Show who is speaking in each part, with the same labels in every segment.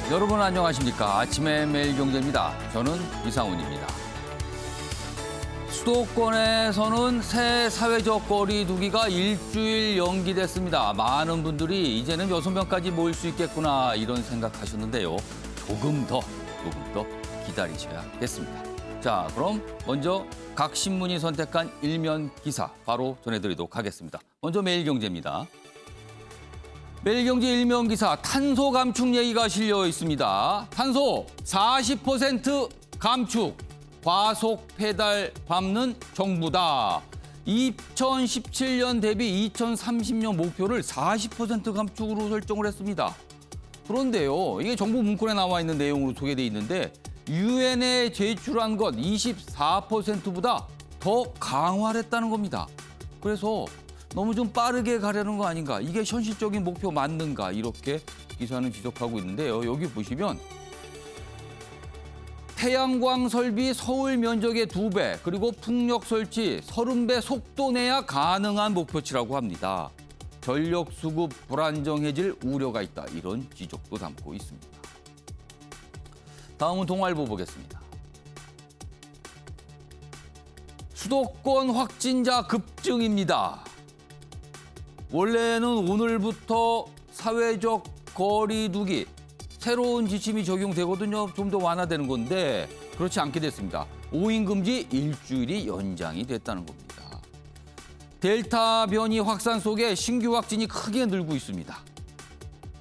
Speaker 1: 여러분 안녕하십니까? 아침의 매일경제입니다. 저는 이상훈입니다. 수도권에서는 새 사회적 거리 두기가 일주일 연기됐습니다. 많은 분들이 이제는 6명까지 모일 수 있겠구나 이런 생각하셨는데요. 조금 더 기다리셔야겠습니다. 자, 그럼 먼저 각 신문이 선택한 일면 기사 바로 전해드리도록 하겠습니다. 먼저 매일경제입니다. 매일경제 일면 기사 탄소 감축 얘기가 실려 있습니다. 탄소 40% 감축, 과속 페달 밟는 정부다. 2017년 대비 2030년 목표를 40% 감축으로 설정을 했습니다. 그런데요, 이게 정부 문건에 나와 있는 내용으로 소개돼 있는데 유엔에 제출한 것 24%보다 더 강화를 했다는 겁니다. 그래서 너무 좀 빠르게 가려는 거 아닌가? 이게 현실적인 목표 맞는가? 이렇게 기사는 지적하고 있는데요. 여기 보시면 태양광 설비 서울 면적의 2배, 그리고 풍력 설치 30배 속도 내야 가능한 목표치라고 합니다. 전력 수급 불안정해질 우려가 있다. 이런 지적도 담고 있습니다. 다음은 동아일보 보겠습니다. 수도권 확진자 급증입니다. 원래는 오늘부터 사회적 거리 두기 새로운 지침이 적용되거든요. 좀 더 완화되는 건데 그렇지 않게 됐습니다. 5인 금지 일주일이 연장이 됐다는 겁니다. 델타 변이 확산 속에 신규 확진이 크게 늘고 있습니다.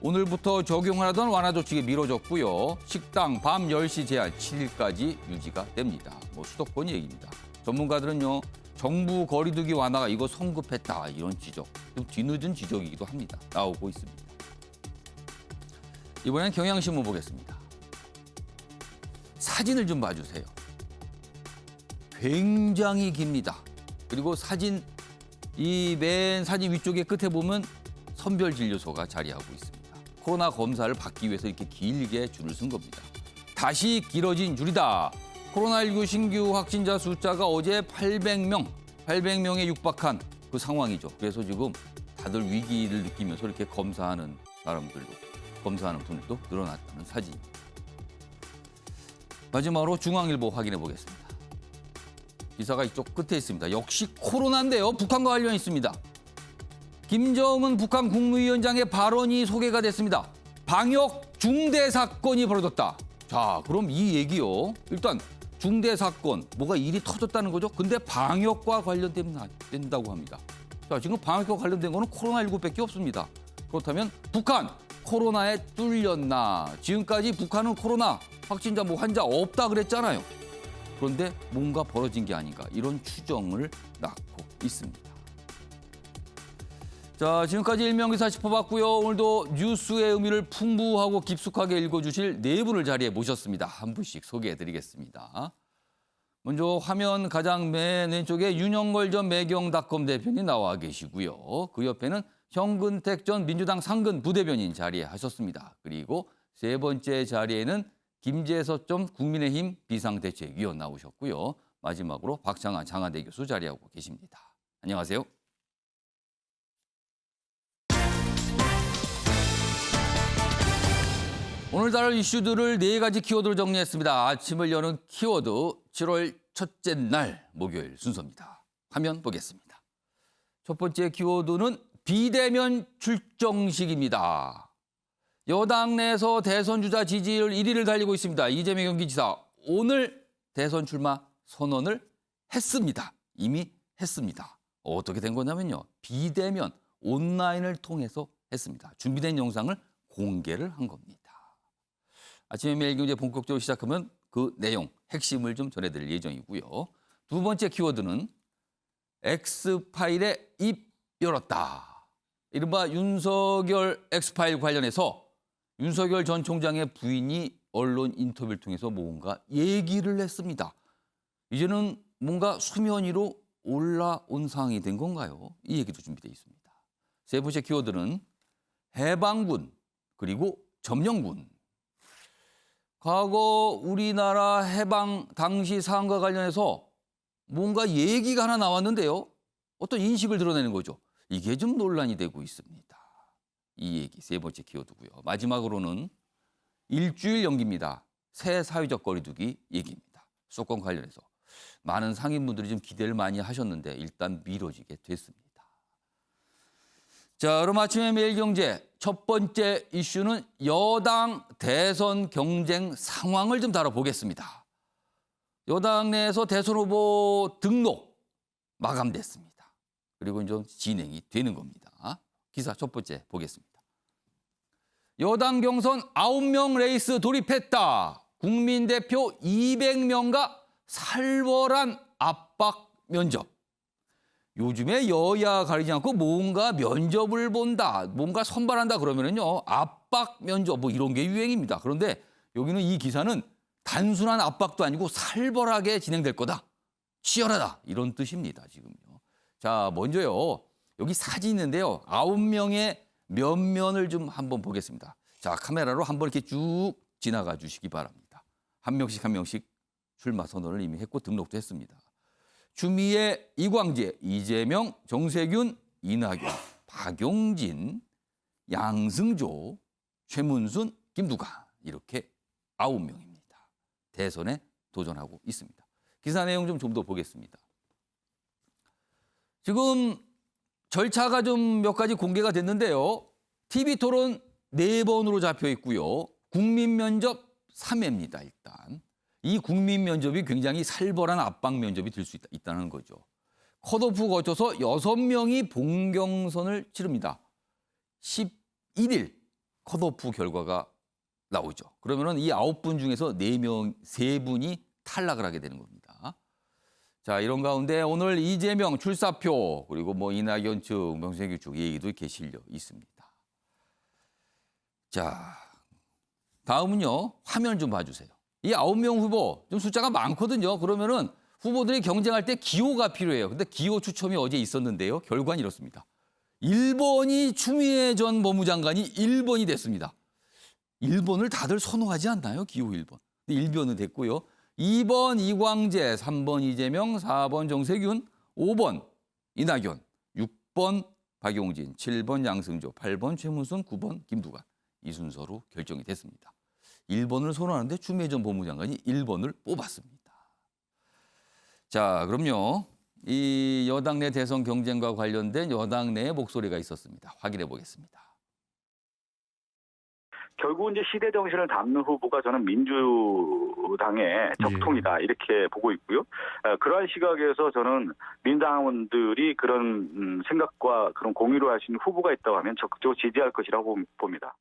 Speaker 1: 오늘부터 적용하던 완화 조치가 미뤄졌고요. 식당 밤 10시 제한 7일까지 유지가 됩니다. 수도권 얘기입니다. 전문가들은요. 정부 거리두기 완화가 이거 성급했다 이런 지적, 좀 뒤늦은 지적이기도 합니다. 나오고 있습니다. 이번엔 경향신문 보겠습니다. 사진을 좀 봐주세요. 굉장히 깁니다. 그리고 사진 이 맨 사진 위쪽에 끝에 보면 선별진료소가 자리하고 있습니다. 코로나 검사를 받기 위해서 이렇게 길게 줄을 쓴 겁니다. 다시 길어진 줄이다. 코로나19 신규 확진자 숫자가 어제 800명에 육박한 그 상황이죠. 그래서 지금 다들 위기를 느끼면서 이렇게 검사하는 분들도 늘어났다는 사진입니다. 마지막으로 중앙일보 확인해 보겠습니다. 기사가 이쪽 끝에 있습니다. 역시 코로나인데요. 북한과 관련이 있습니다. 김정은 북한 국무위원장의 발언이 소개가 됐습니다. 방역 중대 사건이 벌어졌다. 자, 그럼 이 얘기요. 일단 중대 사건, 뭐가 일이 터졌다는 거죠. 근데 방역과 관련된다고 합니다. 자, 지금 방역과 관련된 거는 코로나19밖에 없습니다. 그렇다면 북한 코로나에 뚫렸나? 지금까지 북한은 코로나 확진자 환자 없다 그랬잖아요. 그런데 뭔가 벌어진 게 아닌가 이런 추정을 낳고 있습니다. 자, 지금까지 일명기사 짚어봤고요. 오늘도 뉴스의 의미를 풍부하고 깊숙하게 읽어주실 네 분을 자리에 모셨습니다. 한 분씩 소개해드리겠습니다. 먼저 화면 가장 맨 왼쪽에 윤영걸 전 매경닷컴 대표님 나와 계시고요. 그 옆에는 현근택 전 민주당 상근 부대변인 자리에 하셨습니다. 그리고 세 번째 자리에는 김재섭 전 국민의힘 비상대책위원 나오셨고요. 마지막으로 박창한 장하대 교수 자리하고 계십니다. 안녕하세요. 오늘 다룰 이슈들을 네 가지 키워드로 정리했습니다. 아침을 여는 키워드 7월 첫째 날 목요일 순서입니다. 화면 보겠습니다. 첫 번째 키워드는 비대면 출정식입니다. 여당 내에서 대선 주자 지지율 1위를 달리고 있습니다. 이재명 경기지사 오늘 대선 출마 선언을 했습니다. 이미 했습니다. 어떻게 된 거냐면요. 비대면 온라인을 통해서 했습니다. 준비된 영상을 공개를 한 겁니다. 아침에 매일경제 본격적으로 시작하면 그 내용, 핵심을 좀 전해드릴 예정이고요. 두 번째 키워드는 X파일에 입 열었다. 이른바 윤석열 X파일 관련해서 윤석열 전 총장의 부인이 언론 인터뷰를 통해서 뭔가 얘기를 했습니다. 이제는 뭔가 수면 위로 올라온 상황이 된 건가요? 이 얘기도 준비되어 있습니다. 세 번째 키워드는 해방군 그리고 점령군. 과거 우리나라 해방 당시 상황과 관련해서 뭔가 얘기가 하나 나왔는데요. 어떤 인식을 드러내는 거죠. 이게 좀 논란이 되고 있습니다. 이 얘기 세 번째 키워드고요. 마지막으로는 일주일 연기입니다. 새 사회적 거리두기 얘기입니다. 수도권 관련해서 많은 상인분들이 좀 기대를 많이 하셨는데 일단 미뤄지게 됐습니다. 자, 그럼 아침에 매일경제 첫 번째 이슈는 여당 대선 경쟁 상황을 좀 다뤄보겠습니다. 여당 내에서 대선 후보 등록 마감됐습니다. 그리고 좀 진행이 되는 겁니다. 기사 첫 번째 보겠습니다. 여당 경선 9명 레이스 돌입했다. 국민대표 200명과 살벌한 압박 면접. 요즘에 여야 가리지 않고 뭔가 면접을 본다, 뭔가 선발한다 그러면은요 압박 면접 뭐 이런 게 유행입니다. 그런데 여기는 이 기사는 단순한 압박도 아니고 살벌하게 진행될 거다, 치열하다 이런 뜻입니다. 지금요. 자, 먼저요 여기 사진이 있는데요 9명의 면면을 좀 한번 보겠습니다. 자, 카메라로 한번 이렇게 쭉 지나가 주시기 바랍니다. 한 명씩 출마 선언을 이미 했고 등록도 했습니다. 추미애, 이광재, 이재명, 정세균, 이낙연, 박용진, 양승조, 최문순, 김두관 이렇게 9명입니다. 대선에 도전하고 있습니다. 기사 내용 좀 더 보겠습니다. 지금 절차가 좀 몇 가지 공개가 됐는데요. TV토론 4번으로 잡혀 있고요. 국민면접 3회입니다. 일단. 이 국민 면접이 굉장히 살벌한 압박 면접이 될 수 있다는 거죠. 컷오프 거쳐서 6명이 본경선을 치릅니다. 11일 컷오프 결과가 나오죠. 그러면은 이 9분 중에서 3분이 탈락을 하게 되는 겁니다. 자, 이런 가운데 오늘 이재명 출사표 그리고 뭐 이낙연 측, 명세균 측 얘기도 이렇게 실려 있습니다. 자, 다음은요. 화면 좀 봐주세요. 이 9명 후보 좀 숫자가 많거든요. 그러면은 후보들이 경쟁할 때 기호가 필요해요. 근데 기호 추첨이 어제 있었는데요. 결과는 이렇습니다. 1번이 추미애 전 법무장관이 1번이 됐습니다. 1번을 다들 선호하지 않나요? 기호 1번. 1번은 됐고요. 2번 이광재, 3번 이재명, 4번 정세균, 5번 이낙연, 6번 박용진, 7번 양승조, 8번 최문순, 9번 김두관. 이 순서로 결정이 됐습니다. 1번을 선호하는데 추미애 전 법무장관이 1번을 뽑았습니다. 자, 그럼요. 이 여당 내 대선 경쟁과 관련된 여당 내의 목소리가 있었습니다. 확인해 보겠습니다.
Speaker 2: 결국 이제 시대 정신을 담는 후보가 저는 민주당의 적통이다 이렇게 보고 있고요. 그러한 시각에서 저는 민당원들이 그런 생각과 그런 공유를 하시는 후보가 있다고 하면 적극적으로 지지할 것이라고 봅니다.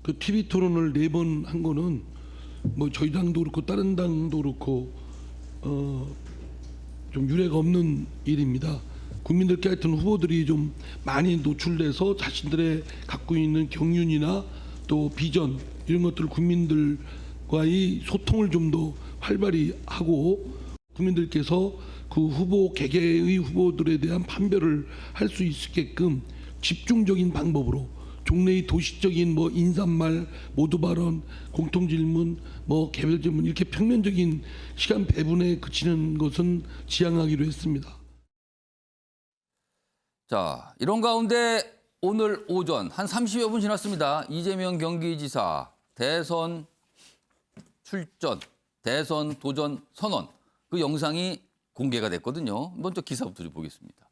Speaker 3: 그 TV 토론을 4번 한 거는 뭐 저희 당도 그렇고 다른 당도 그렇고 좀 유례가 없는 일입니다. 국민들께 하여튼 후보들이 좀 많이 노출돼서 자신들의 갖고 있는 경륜이나 또 비전 이런 것들을 국민들과의 소통을 좀 더 활발히 하고 국민들께서 그 후보 개개의 후보들에 대한 판별을 할 수 있게끔 집중적인 방법으로 종래의 도식적인 뭐 인사말, 모두 발언, 공통 질문, 뭐 개별 질문 이렇게 평면적인 시간 배분에 그치는 것은 지양하기로 했습니다.
Speaker 1: 자, 이런 가운데 오늘 오전 한 30여 분 지났습니다. 이재명 경기지사 대선 출전, 대선 도전 선언 그 영상이 공개가 됐거든요. 먼저 기사부터 좀 보겠습니다.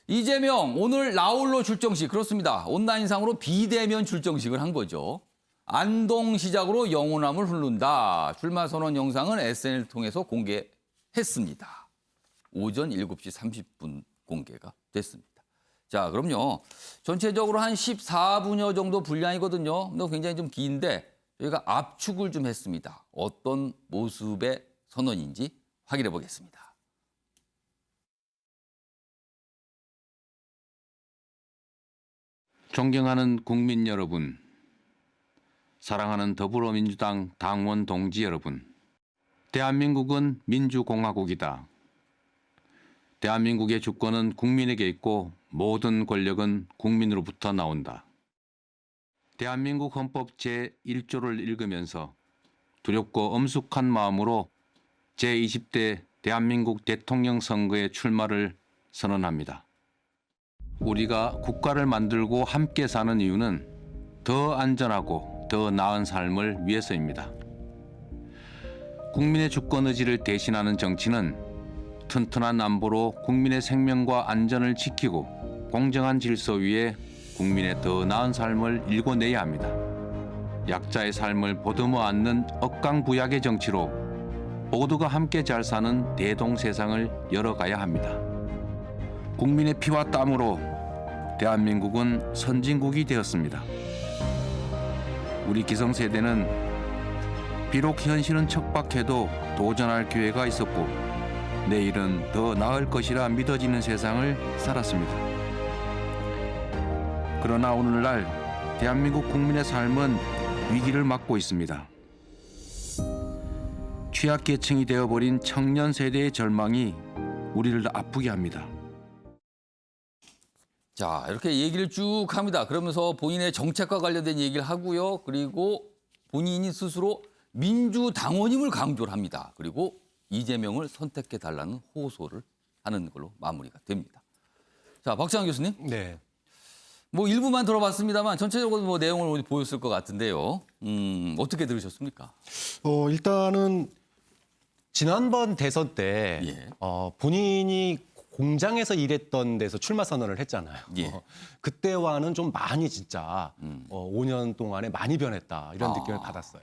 Speaker 1: 이재명 오늘 나홀로 출정식 그렇습니다. 온라인상으로 비대면 출정식을 한 거죠. 안동시장으로 영호남을 흐른다. 출마 선언 영상은 SNS를 통해서 공개했습니다. 오전 7시 30분 공개가 됐습니다. 자, 그럼요. 전체적으로 한 14분여 정도 분량이거든요. 근데 굉장히 좀 긴데 저희가 압축을 좀 했습니다. 어떤 모습의 선언인지 확인해 보겠습니다.
Speaker 4: 존경하는 국민 여러분, 사랑하는 더불어민주당 당원 동지 여러분, 대한민국은 민주공화국이다. 대한민국의 주권은 국민에게 있고 모든 권력은 국민으로부터 나온다. 대한민국 헌법 제1조를 읽으면서 두렵고 엄숙한 마음으로 제20대 대한민국 대통령 선거에 출마를 선언합니다. 우리가 국가를 만들고 함께 사는 이유는 더 안전하고 더 나은 삶을 위해서입니다. 국민의 주권 의지를 대신하는 정치는 튼튼한 안보로 국민의 생명과 안전을 지키고 공정한 질서 위에 국민의 더 나은 삶을 일궈내야 합니다. 약자의 삶을 보듬어 안는 억강부약의 정치로 모두가 함께 잘 사는 대동세상을 열어가야 합니다. 국민의 피와 땀으로 대한민국은 선진국이 되었습니다. 우리 기성세대는 비록 현실은 척박해도 도전할 기회가 있었고 내일은 더 나을 것이라 믿어지는 세상을 살았습니다. 그러나 오늘날 대한민국 국민의 삶은 위기를 맞고 있습니다. 취약계층이 되어버린 청년 세대의 절망이 우리를 아프게 합니다.
Speaker 1: 자, 이렇게 얘기를 쭉 합니다. 그러면서 본인의 정책과 관련된 얘기를 하고요. 그리고 본인이 스스로 민주당원임을 강조를 합니다. 그리고 이재명을 선택해달라는 호소를 하는 걸로 마무리가 됩니다. 자, 박지원 교수님.
Speaker 5: 네.
Speaker 1: 뭐 일부만 들어봤습니다만 전체적으로 뭐 내용을 보였을 것 같은데요. 어떻게 들으셨습니까?
Speaker 5: 일단은 지난번 대선 때
Speaker 1: 예.
Speaker 5: 본인이 공장에서 일했던 데서 출마 선언을 했잖아요.
Speaker 1: 예.
Speaker 5: 그때와는 좀 많이 진짜 5년 동안에 많이 변했다 이런 느낌을 받았어요.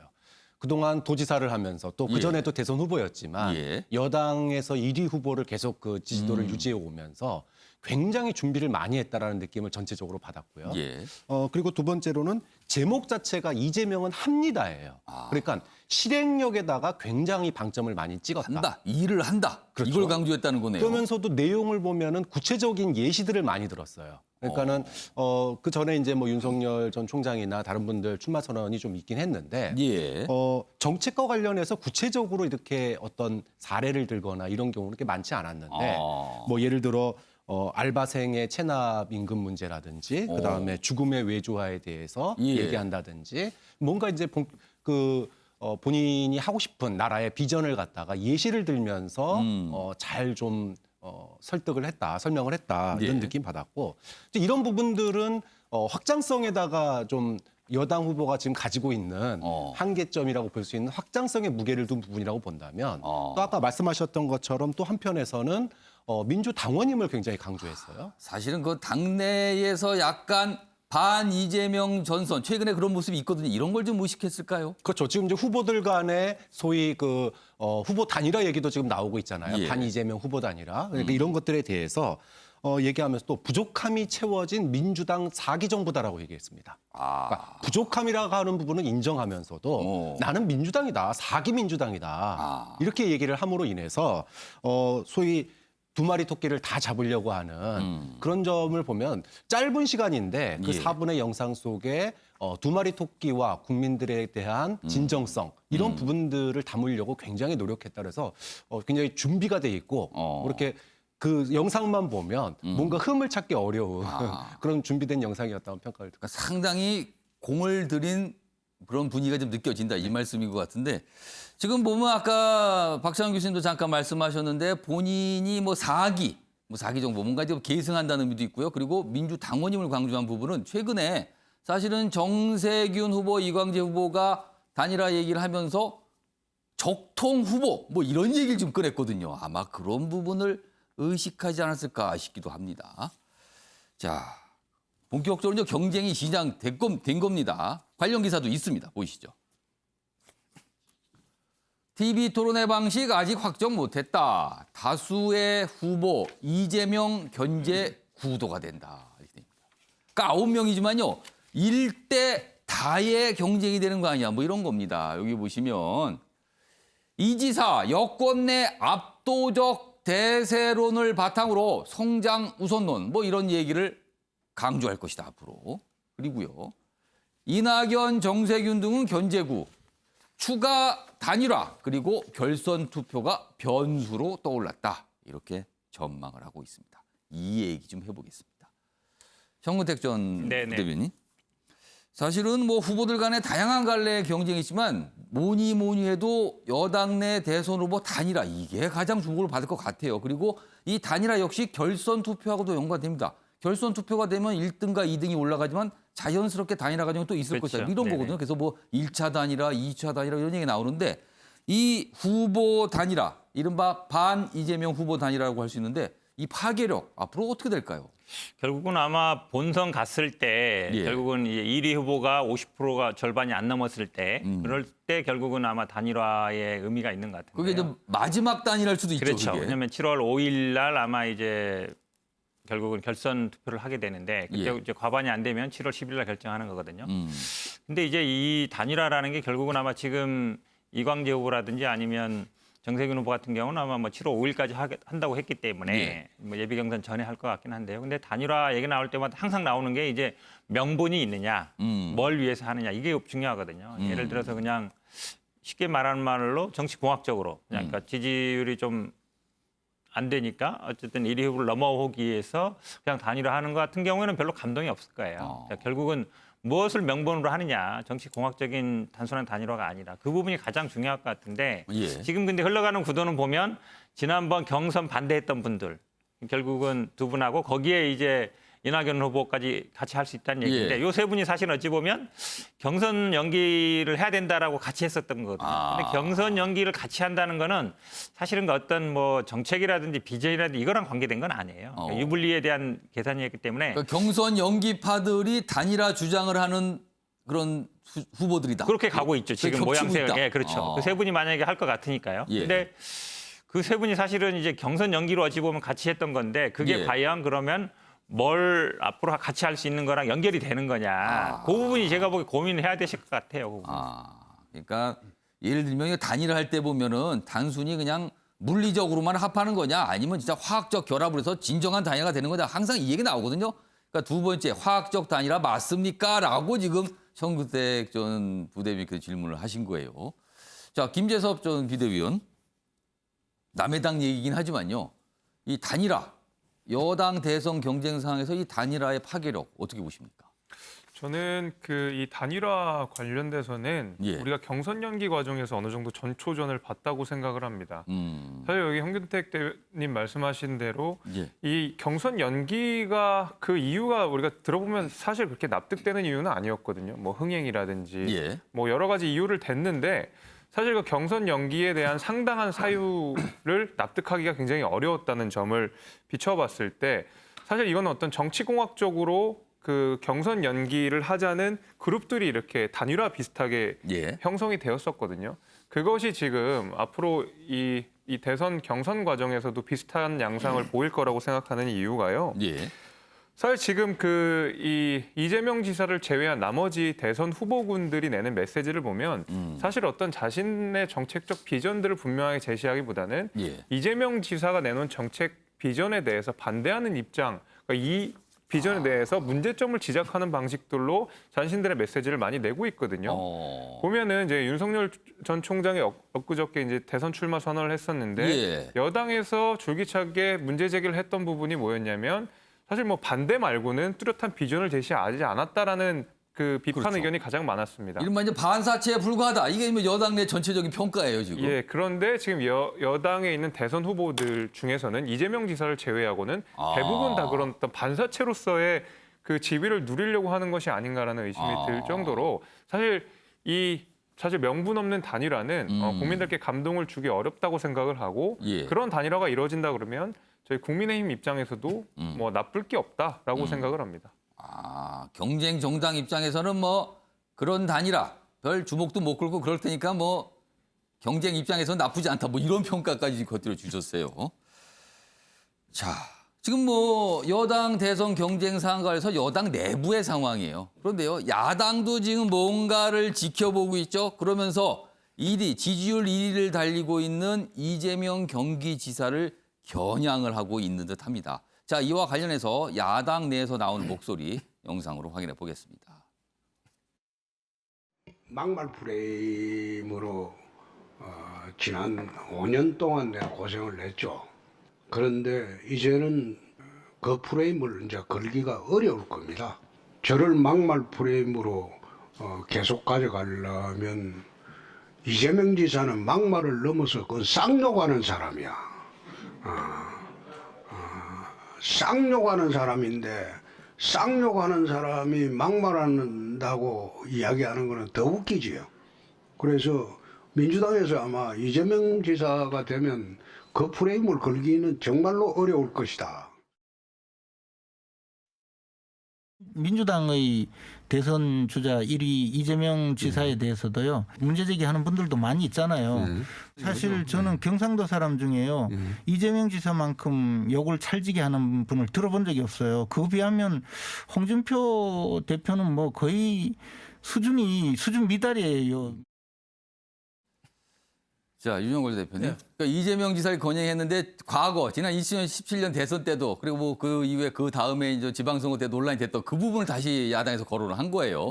Speaker 5: 그동안 도지사를 하면서 또 그전에도 대선 후보였지만
Speaker 1: 예.
Speaker 5: 여당에서 1위 후보를 계속 그 지지도를 유지해 오면서 굉장히 준비를 많이 했다라는 느낌을 전체적으로 받았고요.
Speaker 1: 예.
Speaker 5: 그리고 두 번째로는 제목 자체가 이재명은 합니다예요. 그러니까 실행력에다가 굉장히 방점을 많이 찍었다.
Speaker 1: 한다. 일을 한다.
Speaker 5: 그렇죠.
Speaker 1: 이걸 강조했다는 거네요.
Speaker 5: 그러면서도 내용을 보면은 구체적인 예시들을 많이 들었어요. 그러니까는 그 전에 이제 뭐 윤석열 전 총장이나 다른 분들 출마 선언이 좀 있긴 했는데
Speaker 1: 예.
Speaker 5: 정책과 관련해서 구체적으로 이렇게 어떤 사례를 들거나 이런 경우는 그렇게 많지 않았는데 뭐 예를 들어 알바생의 체납 임금 문제라든지 그다음에 죽음의 외조화에 대해서
Speaker 1: 예.
Speaker 5: 얘기한다든지 뭔가 이제 본인이 하고 싶은 나라의 비전을 갖다가 예시를 들면서 잘 좀 설득을 했다, 설명을 했다 이런
Speaker 1: 예.
Speaker 5: 느낌 받았고 이런 부분들은 확장성에다가 좀 여당 후보가 지금 가지고 있는 한계점이라고 볼 수 있는 확장성의 무게를 둔 부분이라고 본다면 또 아까 말씀하셨던 것처럼 또 한편에서는 민주당원임을 굉장히 강조했어요.
Speaker 1: 사실은 그 당내에서 약간 반 이재명 전선 최근에 그런 모습이 있거든요. 이런 걸 좀 의식했을까요?
Speaker 5: 그렇죠. 지금 이제 후보들 간에 소위 그 후보 단일화 얘기도 지금 나오고 있잖아요.
Speaker 1: 예.
Speaker 5: 반 이재명 후보 단일화. 그러니까 이런 것들에 대해서 얘기하면서 또 부족함이 채워진 민주당 4기 정부다라고 얘기했습니다. 그러니까 부족함이라고 하는 부분은 인정하면서도 나는 민주당이다. 4기 민주당이다. 이렇게 얘기를 함으로 인해서 소위 두 마리 토끼를 다 잡으려고 하는 그런 점을 보면 짧은 시간인데 그
Speaker 1: 예.
Speaker 5: 4분의 영상 속에 두 마리 토끼와 국민들에 대한 진정성 이런 부분들을 담으려고 굉장히 노력했다 그래서 굉장히 준비가 돼 있고 그렇게 그 영상만 보면 뭔가 흠을 찾기 어려운 그런 준비된 영상이었다고 평가를
Speaker 1: 그러니까
Speaker 5: 듣고
Speaker 1: 상당히 공을 들인 그런 분위기가 좀 느껴진다 이 말씀인 것 같은데 지금 보면 아까 박찬원 교수님도 잠깐 말씀하셨는데 본인이 뭐 4기 정도 뭔가 좀 계승한다는 의미도 있고요. 그리고 민주당원임을 강조한 부분은 최근에 사실은 정세균 후보, 이광재 후보가 단일화 얘기를 하면서 적통 후보 뭐 이런 얘기를 좀 꺼냈거든요. 아마 그런 부분을 의식하지 않았을까 싶기도 합니다. 자, 본격적으로 경쟁이 시작된 겁니다. 관련 기사도 있습니다. 보이시죠? TV 토론회 방식 아직 확정 못했다. 다수의 후보 이재명 견제 구도가 된다. 그러니까 9명이지만요. 1대 다의 경쟁이 되는 거 아니야. 뭐 이런 겁니다. 여기 보시면 이 지사 여권 내 압도적 대세론을 바탕으로 성장 우선론 뭐 이런 얘기를 강조할 것이다 앞으로. 그리고요. 이낙연, 정세균 등은 견제구, 추가 단일화, 그리고 결선 투표가 변수로 떠올랐다. 이렇게 전망을 하고 있습니다. 이 얘기 좀 해보겠습니다. 정근택 전 대변인. 사실은 뭐 후보들 간에 다양한 갈래의 경쟁이 있지만 뭐니 해도 여당 내 대선 후보 단일화 이게 가장 주목을 받을 것 같아요. 그리고 이 단일화 역시 결선 투표하고도 연관됩니다. 결선 투표가 되면 1등과 2등이 올라가지만 자연스럽게 단일화 과정이 또 있을
Speaker 6: 그렇죠.
Speaker 1: 것이다. 이런
Speaker 6: 네네.
Speaker 1: 거거든요. 그래서 뭐 1차 단일화, 2차 단일화 이런 얘기 나오는데 이 후보 단일화, 이른바 반 이재명 후보 단일화라고 할 수 있는데 이 파괴력 앞으로 어떻게 될까요?
Speaker 6: 결국은 아마 본선 갔을 때
Speaker 1: 예.
Speaker 6: 결국은 이제 1위 후보가 50%가 절반이 안 넘었을 때 그럴 때 결국은 아마 단일화의 의미가 있는 것 같은데요.
Speaker 1: 그게 이제 마지막 단일화일 수도 있죠.
Speaker 6: 그렇죠.
Speaker 1: 그게.
Speaker 6: 왜냐하면 7월 5일 날 아마 이제 결국은 결선 투표를 하게 되는데 그때
Speaker 1: 예.
Speaker 6: 이제 과반이 안 되면 7월 10일 날 결정하는 거거든요.
Speaker 1: 음.
Speaker 6: 근데 이제 이 단일화라는 게 결국은 아마 지금 이광재 후보라든지 아니면 정세균 후보 같은 경우는 아마 뭐 7월 5일까지 한다고 했기 때문에
Speaker 1: 예.
Speaker 6: 뭐 예비 경선 전에 할 것 같긴 한데요. 근데 단일화 얘기 나올 때마다 항상 나오는 게 이제 명분이 있느냐, 뭘 위해서 하느냐 이게 중요하거든요. 예를 들어서 그냥 쉽게 말하는 말로 정치공학적으로 그냥 그러니까 지지율이 좀 안 되니까 어쨌든 1위 후보를 넘어오기 위해서 그냥 단일화하는 것 같은 경우에는 별로 감동이 없을 거예요. 그러니까 결국은 무엇을 명분으로 하느냐, 정치공학적인 단순한 단일화가 아니라 그 부분이 가장 중요할 것 같은데
Speaker 1: 예.
Speaker 6: 지금 근데 흘러가는 구도는 보면 지난번 경선 반대했던 분들 결국은 두 분하고 거기에 이제 이낙연 후보까지 같이 할 수 있다는 얘기인데
Speaker 1: 예.
Speaker 6: 요 세 분이 사실은 어찌 보면 경선 연기를 해야 된다라고 같이 했었던 거거든요. 근데 경선 연기를 같이 한다는 거는 사실은 그 어떤 뭐 정책이라든지 비전이라든지 이거랑 관계된 건 아니에요. 그러니까 유불리에 대한 계산이었기 때문에
Speaker 1: 그러니까 경선 연기파들이 단일화 주장을 하는 그런 후보들이다.
Speaker 6: 그렇게 가고 있죠. 지금
Speaker 1: 겹치고
Speaker 6: 모양새가.
Speaker 1: 있다.
Speaker 6: 예, 그렇죠. 그 세 분이 만약에 할 것 같으니까요.
Speaker 1: 예.
Speaker 6: 근데 그 세 분이 사실은 이제 경선 연기로 어찌 보면 같이 했던 건데 그게
Speaker 1: 예.
Speaker 6: 과연 그러면 뭘 앞으로 같이 할 수 있는 거랑 연결이 되는 거냐. 그 부분이 제가 보기 고민을 해야 되실 것 같아요. 그 부분.
Speaker 1: 그러니까 예를 들면 이거 단일화 할 때 보면은 단순히 그냥 물리적으로만 합하는 거냐 아니면 진짜 화학적 결합을 해서 진정한 단일화가 되는 거냐 항상 이 얘기 나오거든요. 그러니까 두 번째 화학적 단일화 맞습니까? 라고 지금 정근택 전 부대변인께서 질문을 하신 거예요. 자, 김재섭 전 비대위원 남의 당 얘기긴 하지만요. 이 단일화 여당 대선 경쟁 상황에서 이 단일화의 파괴력 어떻게 보십니까?
Speaker 7: 저는 그 이 단일화 관련돼서는
Speaker 1: 예.
Speaker 7: 우리가 경선 연기 과정에서 어느 정도 전초전을 봤다고 생각을 합니다. 사실 여기 홍준택 대표님 말씀하신 대로
Speaker 1: 예.
Speaker 7: 이 경선 연기가 그 이유가 우리가 들어보면 사실 그렇게 납득되는 이유는 아니었거든요. 뭐 흥행이라든지
Speaker 1: 예.
Speaker 7: 뭐 여러 가지 이유를 댔는데 사실 그 경선 연기에 대한 상당한 사유를 납득하기가 굉장히 어려웠다는 점을 비춰봤을 때 사실 이건 어떤 정치공학적으로 그 경선 연기를 하자는 그룹들이 이렇게 단일화 비슷하게
Speaker 1: 예.
Speaker 7: 형성이 되었었거든요. 그것이 지금 앞으로 이 대선 경선 과정에서도 비슷한 양상을 보일 거라고 생각하는 이유가요.
Speaker 1: 예.
Speaker 7: 사실 지금 그 이재명 지사를 제외한 나머지 대선 후보군들이 내는 메시지를 보면 사실 어떤 자신의 정책적 비전들을 분명하게 제시하기보다는
Speaker 1: 예.
Speaker 7: 이재명 지사가 내놓은 정책 비전에 대해서 반대하는 입장, 그러니까 이 비전에 대해서 문제점을 지적하는 방식들로 자신들의 메시지를 많이 내고 있거든요. 보면은 이제 윤석열 전 총장이 엊그저께 이제 대선 출마 선언을 했었는데
Speaker 1: 예.
Speaker 7: 여당에서 줄기차게 문제 제기를 했던 부분이 뭐였냐면 사실 뭐 반대 말고는 뚜렷한 비전을 제시하지 않았다라는 그 비판
Speaker 1: 그렇죠.
Speaker 7: 의견이 가장 많았습니다.
Speaker 1: 이른바 이제 반사체에 불과하다. 이게 뭐 여당 내 전체적인 평가예요, 지금.
Speaker 7: 예, 그런데 지금 여당에 있는 대선 후보들 중에서는 이재명 지사를 제외하고는 대부분 다 그런 어떤 반사체로서의 그 지위를 누리려고 하는 것이 아닌가라는 의심이 들 정도로 사실 명분 없는 단일화는 국민들께 감동을 주기 어렵다고 생각을 하고
Speaker 1: 예.
Speaker 7: 그런 단일화가 이루어진다 그러면 저희 국민의힘 입장에서도 뭐 나쁠 게 없다라고 생각을 합니다.
Speaker 1: 경쟁 정당 입장에서는 뭐 그런 단일화 별 주목도 못 걸고 그럴 테니까 뭐 경쟁 입장에서는 나쁘지 않다. 뭐 이런 평가까지 곁들여 주셨어요. 자, 지금 뭐 여당 대선 경쟁 상황에서 여당 내부의 상황이에요. 그런데요, 야당도 지금 뭔가를 지켜보고 있죠. 그러면서 1위, 지지율 1위를 달리고 있는 이재명 경기지사를 겨냥을 하고 있는 듯합니다. 자, 이와 관련해서 야당 내에서 나오는 목소리 영상으로 확인해 보겠습니다.
Speaker 8: 막말 프레임으로 지난 5년 동안 내가 고생을 했죠. 그런데 이제는 그 프레임을 이제 걸기가 어려울 겁니다. 저를 막말 프레임으로 계속 가져가려면 이재명 지사는 막말을 넘어서 그건 쌍욕하는 사람이야. 쌍욕하는 사람인데 쌍욕하는 사람이 막말한다고 이야기하는 거는 더 웃기지요. 그래서 민주당에서 아마 이재명 지사가 되면 그 프레임을 걸기는 정말로 어려울 것이다.
Speaker 9: 민주당의 대선 주자 1위 이재명 지사에 대해서도요, 문제제기하는 분들도 많이 있잖아요. 사실 저는 경상도 사람 중에요, 이재명 지사만큼 욕을 찰지게 하는 분을 들어본 적이 없어요. 그거 비하면 홍준표 대표는 뭐 거의 수준 미달이에요.
Speaker 1: 자, 윤영걸 대표님. 그러니까 이재명 지사를 건의했는데 과거 지난 2017년 대선 때도 그리고 뭐 그 이후에 그 다음에 이제 지방선거 때 논란이 됐던 그 부분을 다시 야당에서 거론을 한 거예요.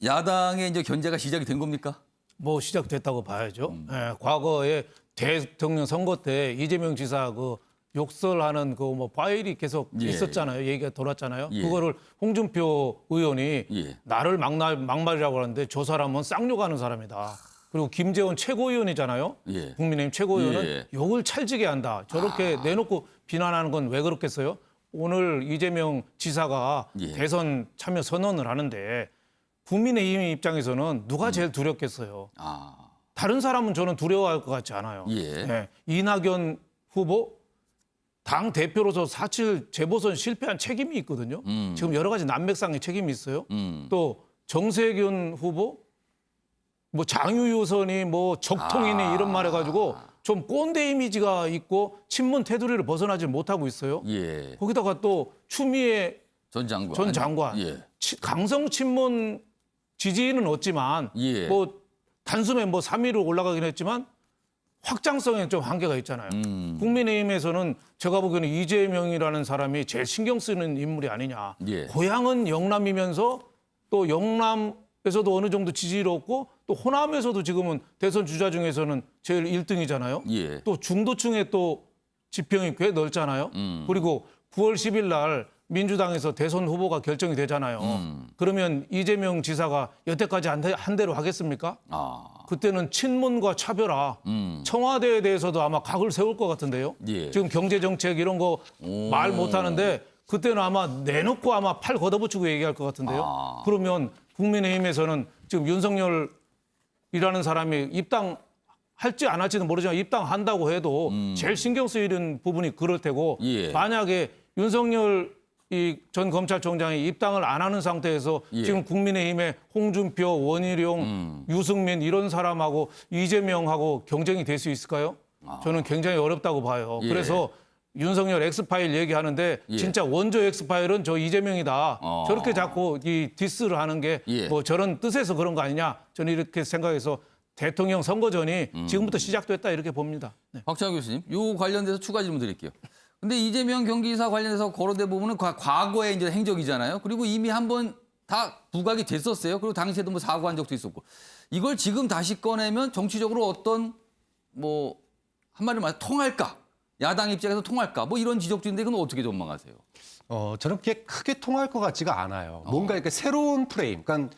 Speaker 1: 야당의 이제 견제가 시작이 된 겁니까?
Speaker 10: 뭐 시작됐다고 봐야죠. 예, 과거에 대통령 선거 때 이재명 지사 그 욕설하는 그 뭐 파일이 계속
Speaker 1: 예.
Speaker 10: 있었잖아요. 얘기가 돌았잖아요.
Speaker 1: 예.
Speaker 10: 그거를 홍준표 의원이
Speaker 1: 예.
Speaker 10: 나를 막말이라고 하는데 저 사람은 쌍욕하는 사람이다. 그리고 김재원 최고위원이잖아요.
Speaker 1: 예.
Speaker 10: 국민의힘 최고위원은
Speaker 1: 예.
Speaker 10: 욕을 찰지게 한다. 저렇게 내놓고 비난하는 건 왜 그렇겠어요? 오늘 이재명 지사가
Speaker 1: 예.
Speaker 10: 대선 참여 선언을 하는데 국민의힘 입장에서는 누가 제일 두렵겠어요?
Speaker 1: 아,
Speaker 10: 다른 사람은 저는 두려워할 것 같지 않아요.
Speaker 1: 예.
Speaker 10: 네. 이낙연 후보 당 대표로서 사실 재보선 실패한 책임이 있거든요. 지금 여러 가지 난맥상의 책임이 있어요. 또 정세균 후보 뭐 장유유선이 뭐 적통이니 이런 말 해가지고 좀 꼰대 이미지가 있고 친문 테두리를 벗어나지 못하고 있어요.
Speaker 1: 예.
Speaker 10: 거기다가 또 추미애
Speaker 1: 전 장관.
Speaker 10: 전 장관
Speaker 1: 예.
Speaker 10: 강성 친문 지지는 얻지만
Speaker 1: 예.
Speaker 10: 뭐 단숨에 뭐 3위로 올라가긴 했지만 확장성에 좀 한계가 있잖아요. 국민의힘에서는 제가 보기에는 이재명이라는 사람이 제일 신경 쓰는 인물이 아니냐.
Speaker 1: 예.
Speaker 10: 고향은 영남이면서 또 영남에서도 어느 정도 지지를 얻고 또 호남에서도 지금은 대선 주자 중에서는 제일 1등이잖아요.
Speaker 1: 예.
Speaker 10: 또 중도층에 또 지평이 꽤 넓잖아요. 그리고 9월 10일 날 민주당에서 대선 후보가 결정이 되잖아요. 그러면 이재명 지사가 여태까지 한 대로 하겠습니까?
Speaker 1: 아.
Speaker 10: 그때는 친문과 차별화, 청와대에 대해서도 아마 각을 세울 것 같은데요.
Speaker 1: 예.
Speaker 10: 지금 경제정책 이런 거 말 못하는데 그때는 아마 내놓고 아마 팔 걷어붙이고 얘기할 것 같은데요.
Speaker 1: 아.
Speaker 10: 그러면 국민의힘에서는 지금 윤석열이라는 사람이 입당할지 안 할지는 모르지만 입당한다고 해도 제일 신경 쓰이는 부분이 그럴 테고
Speaker 1: 예.
Speaker 10: 만약에 윤석열 이 전 검찰총장이 입당을 안 하는 상태에서
Speaker 1: 예.
Speaker 10: 지금 국민의힘의 홍준표, 원희룡, 유승민 이런 사람하고 이재명하고 경쟁이 될 수 있을까요? 저는 굉장히 어렵다고 봐요.
Speaker 1: 예.
Speaker 10: 그래서 윤석열 엑스파일 얘기하는데
Speaker 1: 예.
Speaker 10: 진짜 원조 엑스파일은 저 이재명이다. 저렇게 자꾸 이 디스를 하는 게
Speaker 1: 예.
Speaker 10: 뭐 저런 뜻에서 그런 거 아니냐. 저는 이렇게 생각해서 대통령 선거전이 지금부터 시작됐다 이렇게 봅니다. 네.
Speaker 1: 박찬호 교수님, 요 관련돼서 추가 질문 드릴게요. 근데 이재명 경기지사 관련해서 거론된 부분은 과거의 이제 행적이잖아요. 그리고 이미 한번 다 부각이 됐었어요. 그리고 당시에도 뭐 사과한 적도 있었고. 이걸 지금 다시 꺼내면 정치적으로 어떤 뭐 한마디로 말해서 통할까? 야당 입장에서 통할까? 뭐 이런 지적도 있는데 그건 어떻게 전망하세요?
Speaker 5: 저는 그게 크게 통할 것 같지가 않아요. 뭔가 이렇게 새로운 프레임, 그러니까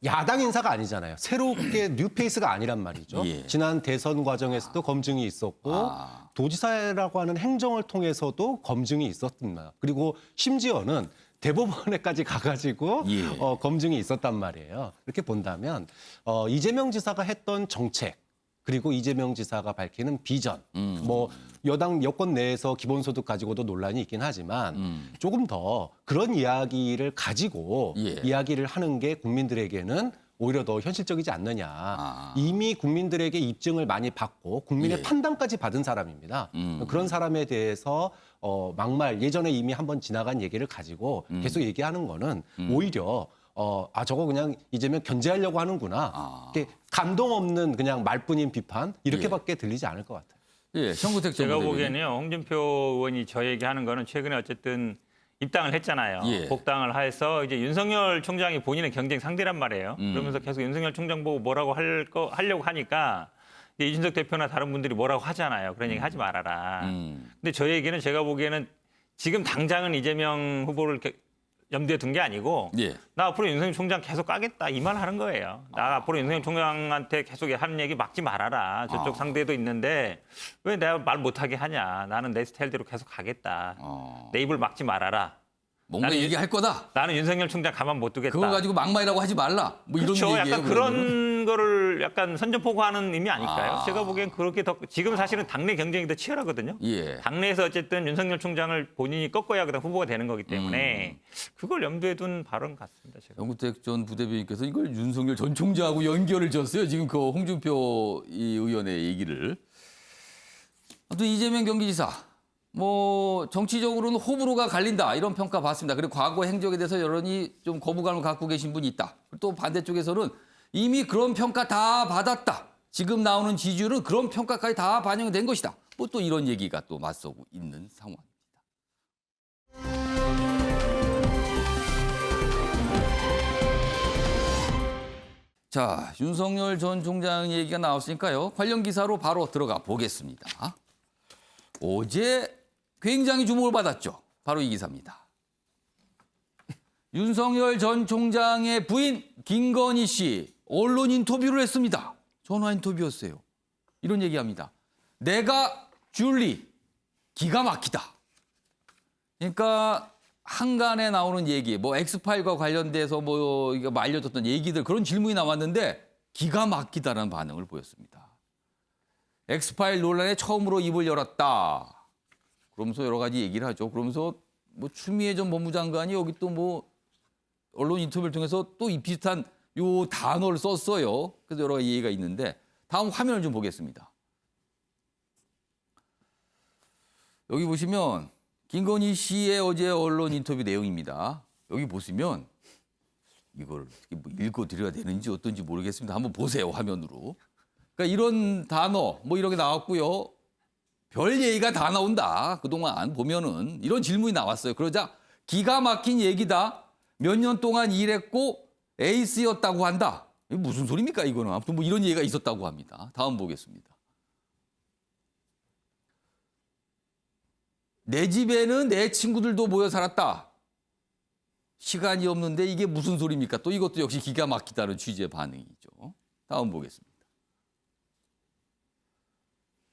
Speaker 5: 야당 인사가 아니잖아요. 새롭게 뉴페이스가 아니란 말이죠.
Speaker 1: 예.
Speaker 5: 지난 대선 과정에서도 검증이 있었고 도지사라고 하는 행정을 통해서도 검증이 있었습니다. 그리고 심지어는 대법원에까지 가가지고
Speaker 1: 예.
Speaker 5: 검증이 있었단 말이에요. 이렇게 본다면 이재명 지사가 했던 정책 그리고 이재명 지사가 밝히는 비전, 뭐 여권 내에서 기본소득 가지고도 논란이 있긴 하지만 조금 더 그런 이야기를 가지고
Speaker 1: 예.
Speaker 5: 이야기를 하는 게 국민들에게는 오히려 더 현실적이지 않느냐. 이미 국민들에게 입증을 많이 받고 국민의
Speaker 1: 예.
Speaker 5: 판단까지 받은 사람입니다. 그런 사람에 대해서 막말 예전에 이미 한번 지나간 얘기를 가지고 계속 얘기하는 거는 오히려 저거 그냥 이재명 견제하려고 하는구나. 이렇게 감동 없는 그냥 말뿐인 비판 이렇게밖에 들리지 않을 것 같아요.
Speaker 1: 예, 정구택
Speaker 6: 제가
Speaker 1: 정부대변인.
Speaker 6: 보기에는요, 홍준표 의원이 저 얘기하는 거는 최근에 어쨌든 입당을 했잖아요.
Speaker 1: 예.
Speaker 6: 복당을 해서 이제 윤석열 총장이 본인의 경쟁 상대란 말이에요. 그러면서 계속 윤석열 총장 보고 뭐라고 하려고 하니까 이제 이준석 대표나 다른 분들이 뭐라고 하잖아요. 그런 얘기 하지 말아라. 근데 저 얘기는 제가 보기에는 지금 당장은 이재명 후보를 염두에 둔 게 아니고
Speaker 1: 예.
Speaker 6: 나 앞으로 윤석열 총장 계속 까겠다 이 말 하는 거예요. 나 앞으로 윤석열 총장한테 계속 하는 얘기 막지 말아라. 저쪽 상대도 있는데 왜 내가 말 못하게 하냐. 나는 내 스타일대로 계속 가겠다. 내 입을 막지 말아라.
Speaker 1: 뭔가
Speaker 6: 나는
Speaker 1: 얘기할 거다.
Speaker 6: 나는 윤석열 총장 가만 못 두겠다.
Speaker 1: 그걸 가지고 막말이라고 하지 말라. 뭐 이런
Speaker 6: 그렇죠.
Speaker 1: 얘기예요.
Speaker 6: 약간 그런 거를 약간 선전포고하는 의미 아닐까요? 제가 보기엔 그렇게 더 지금 사실은 당내 경쟁이 더 치열하거든요.
Speaker 1: 예.
Speaker 6: 당내에서 어쨌든 윤석열 총장을 본인이 꺾어야 그다음 후보가 되는 거기 때문에 그걸 염두에 둔 발언 같습니다. 제가.
Speaker 1: 정구택 전 부대변인께서 이걸 윤석열 전 총장하고 연결을 졌어요. 지금 그 홍준표 이 의원의 얘기를. 또 이재명 경기지사. 뭐 정치적으로는 호불호가 갈린다 이런 평가 받습니다. 그리고 과거 행적에 대해서 여론이 좀 거부감을 갖고 계신 분이 있다. 또 반대쪽에서는 이미 그런 평가 다 받았다. 지금 나오는 지지율은 그런 평가까지 다 반영된 것이다. 뭐 또 이런 얘기가 또 맞서고 있는 상황입니다. 자, 윤석열 전 총장 얘기가 나왔으니까요. 관련 기사로 바로 들어가 보겠습니다. 어제 굉장히 주목을 받았죠. 바로 이 기사입니다. 윤석열 전 총장의 부인 김건희 씨 언론 인터뷰를 했습니다. 전화 인터뷰였어요. 이런 얘기합니다. 내가 줄리 기가 막히다. 그러니까 한간에 나오는 얘기, 뭐 엑스파일과 관련돼서 뭐 이거 알려졌던 얘기들 그런 질문이 나왔는데 기가 막히다라는 반응을 보였습니다. 엑스파일 논란에 처음으로 입을 열었다. 그러면서 여러 가지 얘기를 하죠. 그러면서 뭐 추미애 전 법무장관이 여기 또 뭐 언론 인터뷰를 통해서 또 이 비슷한 요 단어를 썼어요. 그래서 여러 가지 얘기가 있는데 다음 화면을 좀 보겠습니다. 여기 보시면 김건희 씨의 어제 언론 인터뷰 내용입니다. 여기 보시면 이걸 뭐 읽어드려야 되는지 어떤지 모르겠습니다. 한번 보세요, 화면으로. 그러니까 이런 단어 뭐 이런 게 나왔고요. 별 얘기가 다 나온다. 그동안 보면은 이런 질문이 나왔어요. 그러자 기가 막힌 얘기다. 몇 년 동안 일했고 에이스였다고 한다. 이게 무슨 소리입니까 이거는. 아무튼 뭐 이런 얘기가 있었다고 합니다. 다음 보겠습니다. 내 집에는 내 친구들도 모여 살았다. 시간이 없는데 이게 무슨 소리입니까? 또 이것도 역시 기가 막히다는 취지의 반응이죠. 다음 보겠습니다.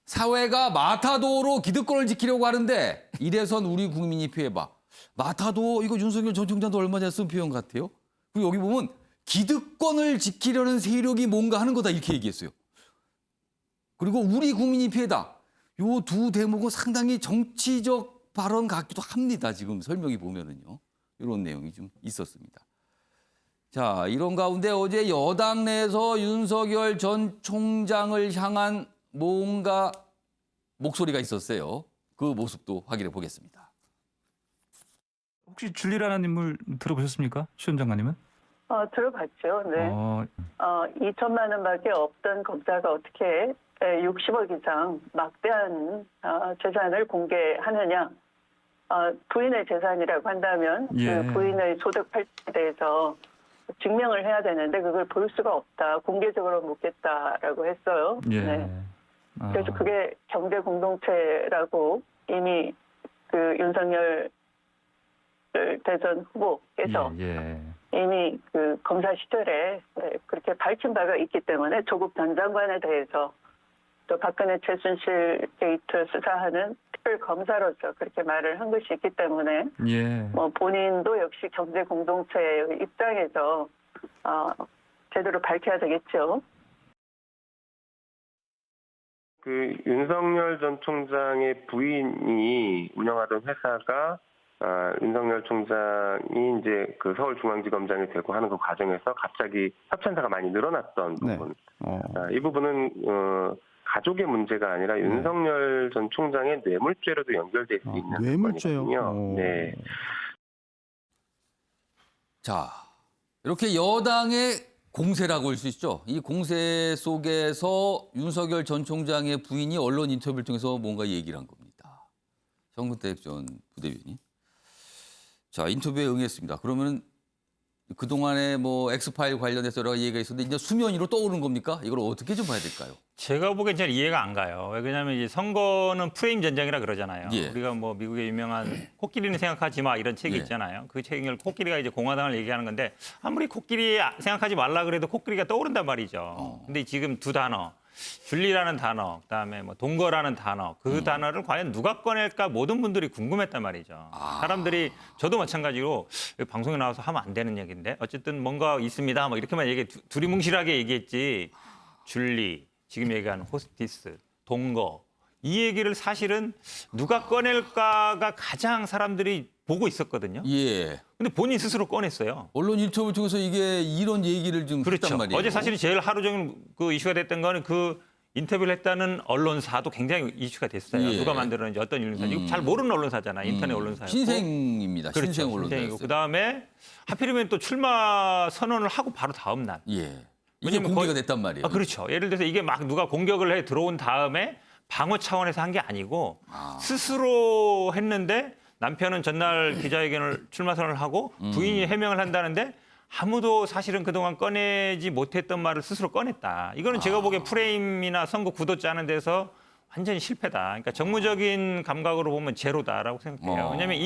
Speaker 1: 사회가 마타도로 기득권을 지키려고 하는데 이래선 우리 국민이 피해봐. 마타도 이거 윤석열 전 총장도 얼마 전에 쓴 표현 같아요. 그리고 여기 보면 기득권을 지키려는 세력이 뭔가 하는 거다 이렇게 얘기했어요. 그리고 우리 국민이 피해다. 요 두 대목은 상당히 정치적 발언 같기도 합니다. 지금 설명이 보면은요. 이런 내용이 좀 있었습니다. 자, 이런 가운데 어제 여당 내에서 윤석열 전 총장을 향한 뭔가 목소리가 있었어요. 그 모습도 확인해 보겠습니다.
Speaker 11: 혹시 줄리라는 인물 들어보셨습니까? 시원 장관님은?
Speaker 12: 들어봤죠. 네. 2천만 원밖에 없던 검사가 어떻게 60억 이상 막대한 재산을 공개하느냐. 부인의 재산이라고 한다면
Speaker 11: 예.
Speaker 12: 그 부인의 소득 팔자에 대해서 증명을 해야 되는데 그걸 볼 수가 없다. 공개적으로 묻겠다라고 했어요.
Speaker 11: 예.
Speaker 12: 네. 그래서 그게 경제 공동체라고 이미 그 윤석열 대선 후보께서 이미 그 검사 시절에 그렇게 밝힌 바가 있기 때문에 조국 전 장관에 대해서 또 박근혜 최순실 게이트 수사하는 특별 검사로서 그렇게 말을 한 것이 있기 때문에 뭐 본인도 역시 경제 공동체의 입장에서 제대로 밝혀야 되겠죠.
Speaker 13: 그 윤석열 전 총장의 부인이 운영하던 회사가 윤석열 총장이 이제 그 서울중앙지검장이 되고 하는 그 과정에서 갑자기 협찬사가 많이 늘어났던 부분. 이 부분은 가족의 문제가 아니라 윤석열 전 총장의 뇌물죄로도 연결될 수 있는 뇌물죄요. 네.
Speaker 1: 자, 이렇게 여당의 공세라고 할 수 있죠. 이 공세 속에서 윤석열 전 총장의 부인이 언론 인터뷰를 통해서 뭔가 얘기를 한 겁니다. 정근택 전 부대변인. 자, 인터뷰에 응했습니다. 그러면 그동안에 뭐 엑스파일 관련해서 여러 가지 얘기가 있었는데 이제 수면 위로 떠오르는 겁니까? 이걸 어떻게 좀 봐야 될까요?
Speaker 6: 제가 보기엔 잘 이해가 안 가요. 왜냐하면 이제 선거는 프레임 전쟁이라 그러잖아요.
Speaker 1: 예.
Speaker 6: 우리가 뭐 미국의 유명한 코끼리는 생각하지 마 이런 책이
Speaker 1: 예.
Speaker 6: 있잖아요. 그 책을 코끼리가 이제 공화당을 얘기하는 건데 아무리 코끼리 생각하지 말라 그래도 코끼리가 떠오른단 말이죠. 근데 지금 두 단어, 줄리라는 단어, 그다음에 뭐 동거라는 단어, 그 단어를 과연 누가 꺼낼까 모든 분들이 궁금했단 말이죠. 사람들이 저도 마찬가지로 방송에 나와서 하면 안 되는 얘기인데 어쨌든 뭔가 있습니다. 뭐 이렇게만 두리뭉실하게 얘기했지. 줄리, 지금 얘기하는 호스티스, 동거 이 얘기를 사실은 누가 꺼낼까가 가장 사람들이 보고 있었거든요.
Speaker 1: 예.
Speaker 6: 근데 본인 스스로 꺼냈어요.
Speaker 1: 언론 인터뷰를 통해서 이게 이런 얘기를 좀
Speaker 6: 그렇죠.
Speaker 1: 했단 말이에요.
Speaker 6: 어제 사실 제일 하루 종일 그 이슈가 됐던 거는 그 인터뷰를 했다는 언론사도 굉장히 이슈가 됐어요.
Speaker 1: 예.
Speaker 6: 누가 만들었는지 어떤 언론사인지. 이거 잘 모르는 언론사잖아요. 인터넷 언론사였고.
Speaker 1: 신생입니다.
Speaker 6: 그렇죠.
Speaker 1: 신생
Speaker 6: 신생이고
Speaker 1: 언론사였어요.
Speaker 6: 그다음에 하필이면 또 출마 선언을 하고 바로 다음 날.
Speaker 1: 예. 이게
Speaker 6: 왜냐면
Speaker 1: 공개가
Speaker 6: 거의-
Speaker 1: 됐단 말이에요.
Speaker 6: 아, 그렇죠. 예를 들어서 이게 막 누가 공격을 해 들어온 다음에 방어 차원에서 한 게 아니고 스스로 했는데 남편은 전날 기자회견을 출마 선언을 하고 부인이 해명을 한다는데 아무도 사실은 그동안 꺼내지 못했던 말을 스스로 꺼냈다. 이거는 제가 보기엔 프레임이나 선거 구도 짜는 데서 완전히 실패다. 그러니까 정무적인 감각으로 보면 제로다라고 생각해요. 왜냐하면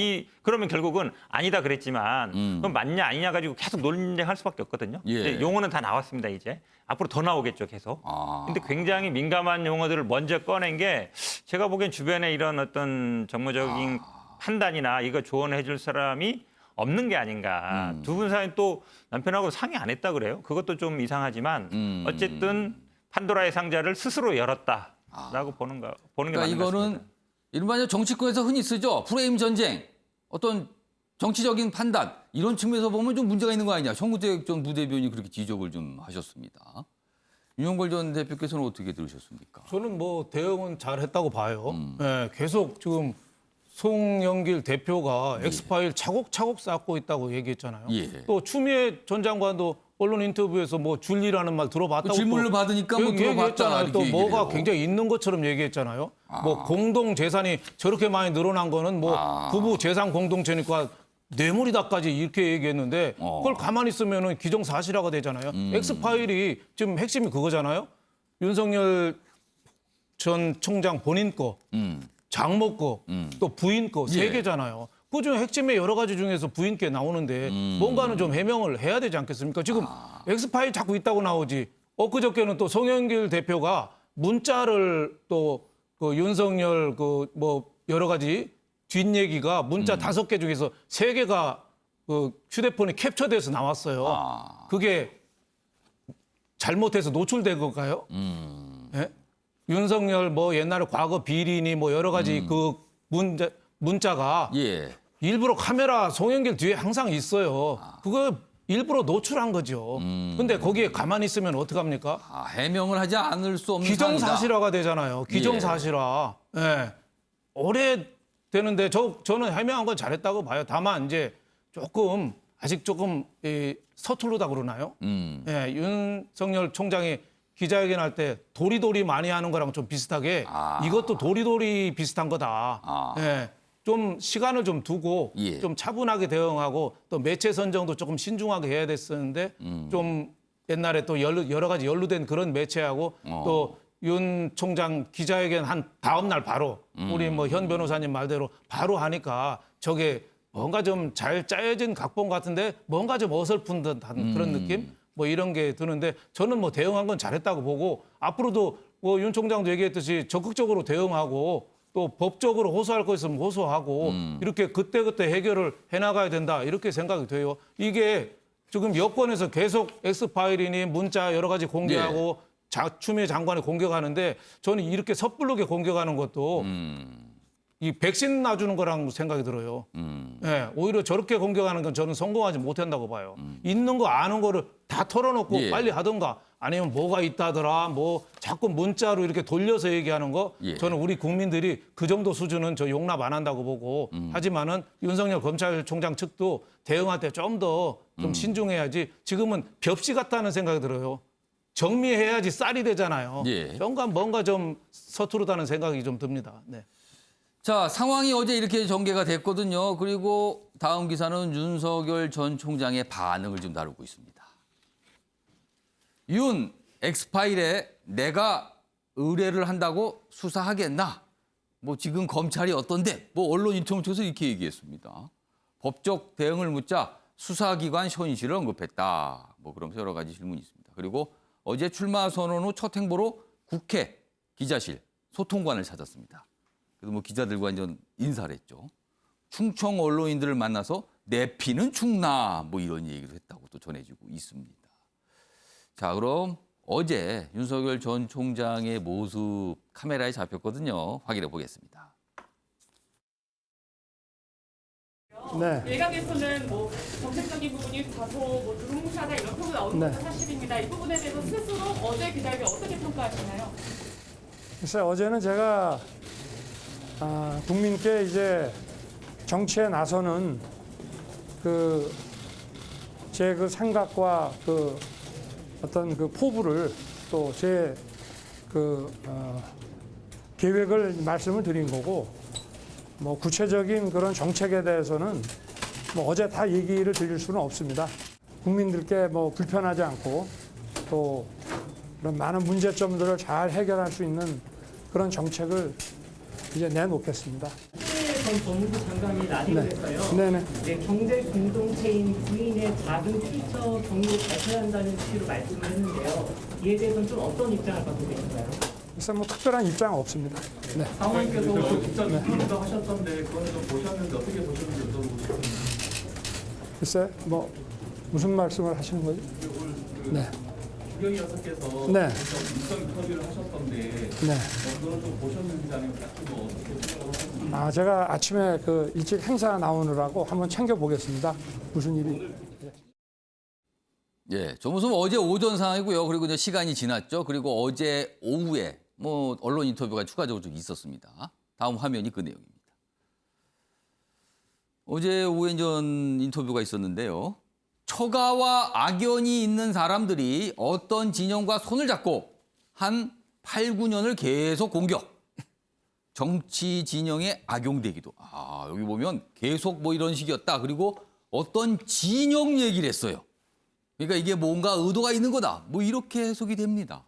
Speaker 6: 그러면 결국은 아니다 그랬지만 그럼 맞냐 아니냐 가지고 계속 논쟁할 수밖에 없거든요.
Speaker 1: 예.
Speaker 6: 근데 용어는 다 나왔습니다 이제. 앞으로 더 나오겠죠 계속. 근데 굉장히 민감한 용어들을 먼저 꺼낸 게 제가 보기엔 주변에 이런 어떤 정무적인 판단이나 이거 조언해 줄 사람이 없는 게 아닌가. 두 분 사이는 또 남편하고 상의 안 했다 그래요. 그것도 좀 이상하지만 어쨌든 판도라의 상자를 스스로 열었다라고 보는 게
Speaker 1: 그러니까
Speaker 6: 맞는 것
Speaker 1: 이거는
Speaker 6: 같습니다.
Speaker 1: 이른바 정치권에서 흔히 쓰죠. 프레임 전쟁. 어떤 정치적인 판단. 이런 측면에서 보면 좀 문제가 있는 거 아니냐. 송구택 전 부대변인이 그렇게 지적을 좀 하셨습니다. 윤영걸 전 대표께서는 어떻게 들으셨습니까?
Speaker 10: 저는 뭐 대응은 잘했다고 봐요. 예, 계속 지금 송영길 대표가 엑스파일 차곡차곡 쌓고 있다고 얘기했잖아요.
Speaker 1: 예.
Speaker 10: 또 추미애 전 장관도 언론 인터뷰에서 뭐 줄리라는 말 들어봤다고
Speaker 1: 질문을
Speaker 10: 또
Speaker 1: 받으니까 뭐 들어봤다
Speaker 10: 얘기했잖아요.
Speaker 1: 이렇게
Speaker 10: 또
Speaker 1: 얘기를
Speaker 10: 뭐가
Speaker 1: 해요.
Speaker 10: 굉장히 있는 것처럼 얘기했잖아요. 뭐 공동 재산이 저렇게 많이 늘어난 거는 뭐 부부 재산 공동체니까 뇌물이다까지 이렇게 얘기했는데 그걸 가만히 있으면은 기정사실화가 되잖아요. 엑스파일이 지금 핵심이 그거잖아요. 윤석열 전 총장 본인 거, 장모 거, 또 부인 거 세
Speaker 1: 예.
Speaker 10: 개잖아요. 그중에 핵심의 여러 가지 중에서 부인 게 나오는데 뭔가는 좀 해명을 해야 되지 않겠습니까? 지금 엑스파일 자꾸 있다고 나오지. 엊그저께는 또 송영길 대표가 문자를 또 그 윤석열 그 뭐 여러 가지 뒷얘기가 문자 5개 중에서 3개가 그 휴대폰에 캡처돼서 나왔어요. 그게 잘못해서 노출된 걸까요? 예? 윤석열 뭐 옛날에 과거 비리니 뭐 여러 가지 그 문자가
Speaker 1: 예.
Speaker 10: 일부러 카메라 송영길 뒤에 항상 있어요. 그거 일부러 노출한 거죠. 근데 거기에 가만히 있으면 어떡합니까?
Speaker 1: 해명을 하지 않을 수 없는
Speaker 10: 기정사실화가 되잖아요. 기정사실화. 예. 오래 되는데 저는 해명한 건 잘했다고 봐요. 다만 이제 조금 아직 조금 서툴르다 그러나요? 예, 윤석열 총장이 기자회견할 때 도리도리 많이 하는 거랑 좀 비슷하게 이것도 도리도리 비슷한 거다. 예. 좀 시간을 좀 두고
Speaker 1: 예.
Speaker 10: 좀 차분하게 대응하고 또 매체 선정도 조금 신중하게 해야 됐었는데 좀 옛날에 또 여러 가지 연루된 그런 매체하고 또 윤 총장 기자회견 한 다음 날 바로 우리 뭐 현 변호사님 말대로 바로 하니까 저게 뭔가 좀 잘 짜여진 각본 같은데 뭔가 좀 어설픈 듯한 그런 느낌? 뭐 이런 게 드는데 저는 뭐 대응한 건 잘했다고 보고 앞으로도 뭐 윤 총장도 얘기했듯이 적극적으로 대응하고 또 법적으로 호소할 거 있으면 호소하고 이렇게 그때그때 해결을 해나가야 된다 이렇게 생각이 돼요. 이게 지금 여권에서 계속 엑스파일이니 문자 여러 가지 공개하고 추미애 장관이 공격하는데 저는 이렇게 섣부르게 공격하는 것도 이 백신 놔주는 거랑 생각이 들어요. 예, 오히려 저렇게 공격하는 건 저는 성공하지 못한다고 봐요. 있는 거 아는 거를 다 털어놓고
Speaker 1: 예.
Speaker 10: 빨리 하든가 아니면 뭐가 있다더라 뭐 자꾸 문자로 이렇게 돌려서 얘기하는 거
Speaker 1: 예.
Speaker 10: 저는 우리 국민들이 그 정도 수준은 저 용납 안 한다고 보고 하지만은 윤석열 검찰총장 측도 대응할 때 좀 더 좀 신중해야지 지금은 벽시 같다는 생각이 들어요. 정리해야지 쌀이 되잖아요.
Speaker 1: 예.
Speaker 10: 뭔가 좀 서투르다는 생각이 좀 듭니다. 네.
Speaker 1: 자, 상황이 어제 이렇게 전개가 됐거든요. 그리고 다음 기사는 윤석열 전 총장의 반응을 좀 다루고 있습니다. 윤 엑스파일에 내가 의뢰를 한다고 수사하겠나? 뭐 지금 검찰이 어떤데? 뭐 언론 인터뷰를 통해서 이렇게 얘기했습니다. 법적 대응을 묻자 수사기관 현실을 언급했다. 뭐 그러면서 여러 가지 질문이 있습니다. 그리고 어제 출마 선언 후 첫 행보로 국회 기자실 소통관을 찾았습니다. 그래서 뭐 기자들과 이제 인사를 했죠. 충청 언론인들을 만나서 내 피는 충나 뭐 이런 얘기를 했다고 또 전해지고 있습니다. 자, 그럼 어제 윤석열 전 총장의 모습 카메라에 잡혔거든요. 확인해 보겠습니다.
Speaker 14: 네.
Speaker 15: 일각에서는 뭐 정책적인 부분이 다소 뭐 두루뭉실하다 이런 표현이 나오는 것도 사실입니다. 이 부분에 대해서 스스로 어제 기자회견 어떻게 평가하시나요?
Speaker 14: 글쎄 어제는 제가 국민께 이제 정치에 나서는 제 생각과 어떤 포부를 또 제 계획을 말씀을 드린 거고 뭐 구체적인 그런 정책에 대해서는 뭐 어제 다 얘기를 드릴 수는 없습니다. 국민들께 뭐 불편하지 않고 또 그런 많은 문제점들을 잘 해결할 수 있는 그런 정책을 이제 내놓겠습니다.
Speaker 16: 전 법무부 장관이 라디오에서요.
Speaker 14: 네네.
Speaker 16: 네, 경제 공동체인 부인의 작은 출처 경로 발표한다는 취지로 말씀을 했는데요. 이에 대해서는 좀 어떤 입장을 갖고 계신가요?
Speaker 14: 글쎄 뭐 특별한 입장은 없습니다. 네.
Speaker 16: 사모님께서 직접
Speaker 14: 네.
Speaker 16: 하셨던데 그거는 좀 보셨는데 어떻게 보셨는지 여쭤보고 싶습니다.
Speaker 14: 글쎄 뭐 무슨 말씀을 하시는 거죠? 네.
Speaker 16: 국영희 여사께서
Speaker 14: 네.
Speaker 16: 인성 인터뷰를 하셨던데
Speaker 14: 네.
Speaker 16: 그거는 좀 보셨는지 아니면 딱히 뭐 어떻게 생각을 하셨는지.
Speaker 14: 제가 아침에 일찍 행사 나오느라고 한번 챙겨 보겠습니다. 무슨 일이?
Speaker 1: 예, 저 모습은 어제 오전 상황이고요. 그리고 이제 시간이 지났죠. 그리고 어제 오후에 뭐 언론 인터뷰가 추가적으로 좀 있었습니다. 다음 화면이 그 내용입니다. 어제 오후에 전 인터뷰가 있었는데요. 처가와 악연이 있는 사람들이 어떤 진영과 손을 잡고 한 8, 9년을 계속 공격. 정치 진영에 악용되기도. 여기 보면 계속 뭐 이런 식이었다. 그리고 어떤 진영 얘기를 했어요. 그러니까 이게 뭔가 의도가 있는 거다. 뭐 이렇게 해석이 됩니다.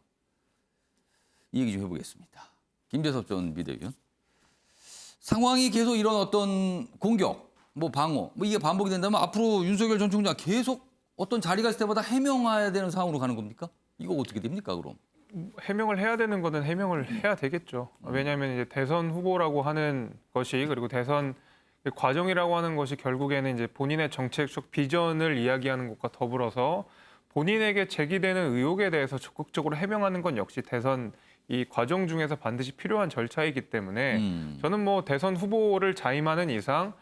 Speaker 1: 이 얘기 좀 해보겠습니다. 김재섭 전 비대위원. 상황이 계속 이런 어떤 공격, 뭐 방어, 뭐 이게 반복이 된다면 앞으로 윤석열 전 총장 계속 어떤 자리가 있을 때마다 해명해야 되는 상황으로 가는 겁니까? 이거 어떻게 됩니까, 그럼?
Speaker 7: 해명을 해야 되는 거는 해명을 해야 되겠죠. 왜냐하면 이제 대선 후보라고 하는 것이 그리고 대선 과정이라고 하는 것이 결국에는 이제 본인의 정책적 비전을 이야기하는 것과 더불어서 본인에게 제기되는 의혹에 대해서 적극적으로 해명하는 건 역시 대선 이 과정 중에서 반드시 필요한 절차이기 때문에 저는 뭐 대선 후보를 자임하는 이상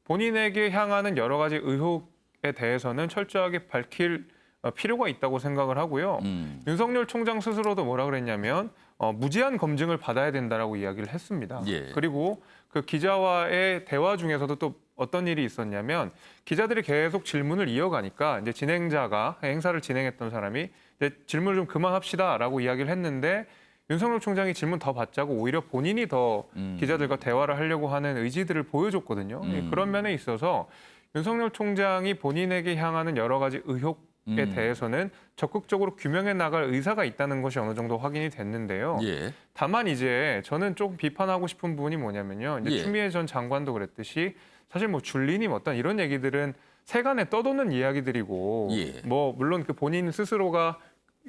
Speaker 7: 본인에게 향하는 여러 가지 의혹에 대해서는 철저하게 밝힐 필요가 있다고 생각을 하고요. 윤석열 총장 스스로도 뭐라 그랬냐면 무제한 검증을 받아야 된다라고 이야기를 했습니다.
Speaker 1: 예.
Speaker 7: 그리고 그 기자와의 대화 중에서도 또 어떤 일이 있었냐면 기자들이 계속 질문을 이어가니까 이제 진행자가 행사를 진행했던 사람이 이제 질문을 좀 그만합시다라고 이야기를 했는데 윤석열 총장이 질문 더 받자고 오히려 본인이 더 기자들과 대화를 하려고 하는 의지들을 보여줬거든요. 그런 면에 있어서 윤석열 총장이 본인에게 향하는 여러 가지 의혹에 대해서는 적극적으로 규명해 나갈 의사가 있다는 것이 어느 정도 확인이 됐는데요.
Speaker 1: 예.
Speaker 7: 다만 이제 저는 조금 비판하고 싶은 부분이 뭐냐면요. 이제
Speaker 1: 예.
Speaker 7: 추미애 전 장관도 그랬듯이 사실 뭐 줄리님 어떤 이런 얘기들은 세간에 떠도는 이야기들이고
Speaker 1: 예.
Speaker 7: 뭐 물론 그 본인 스스로가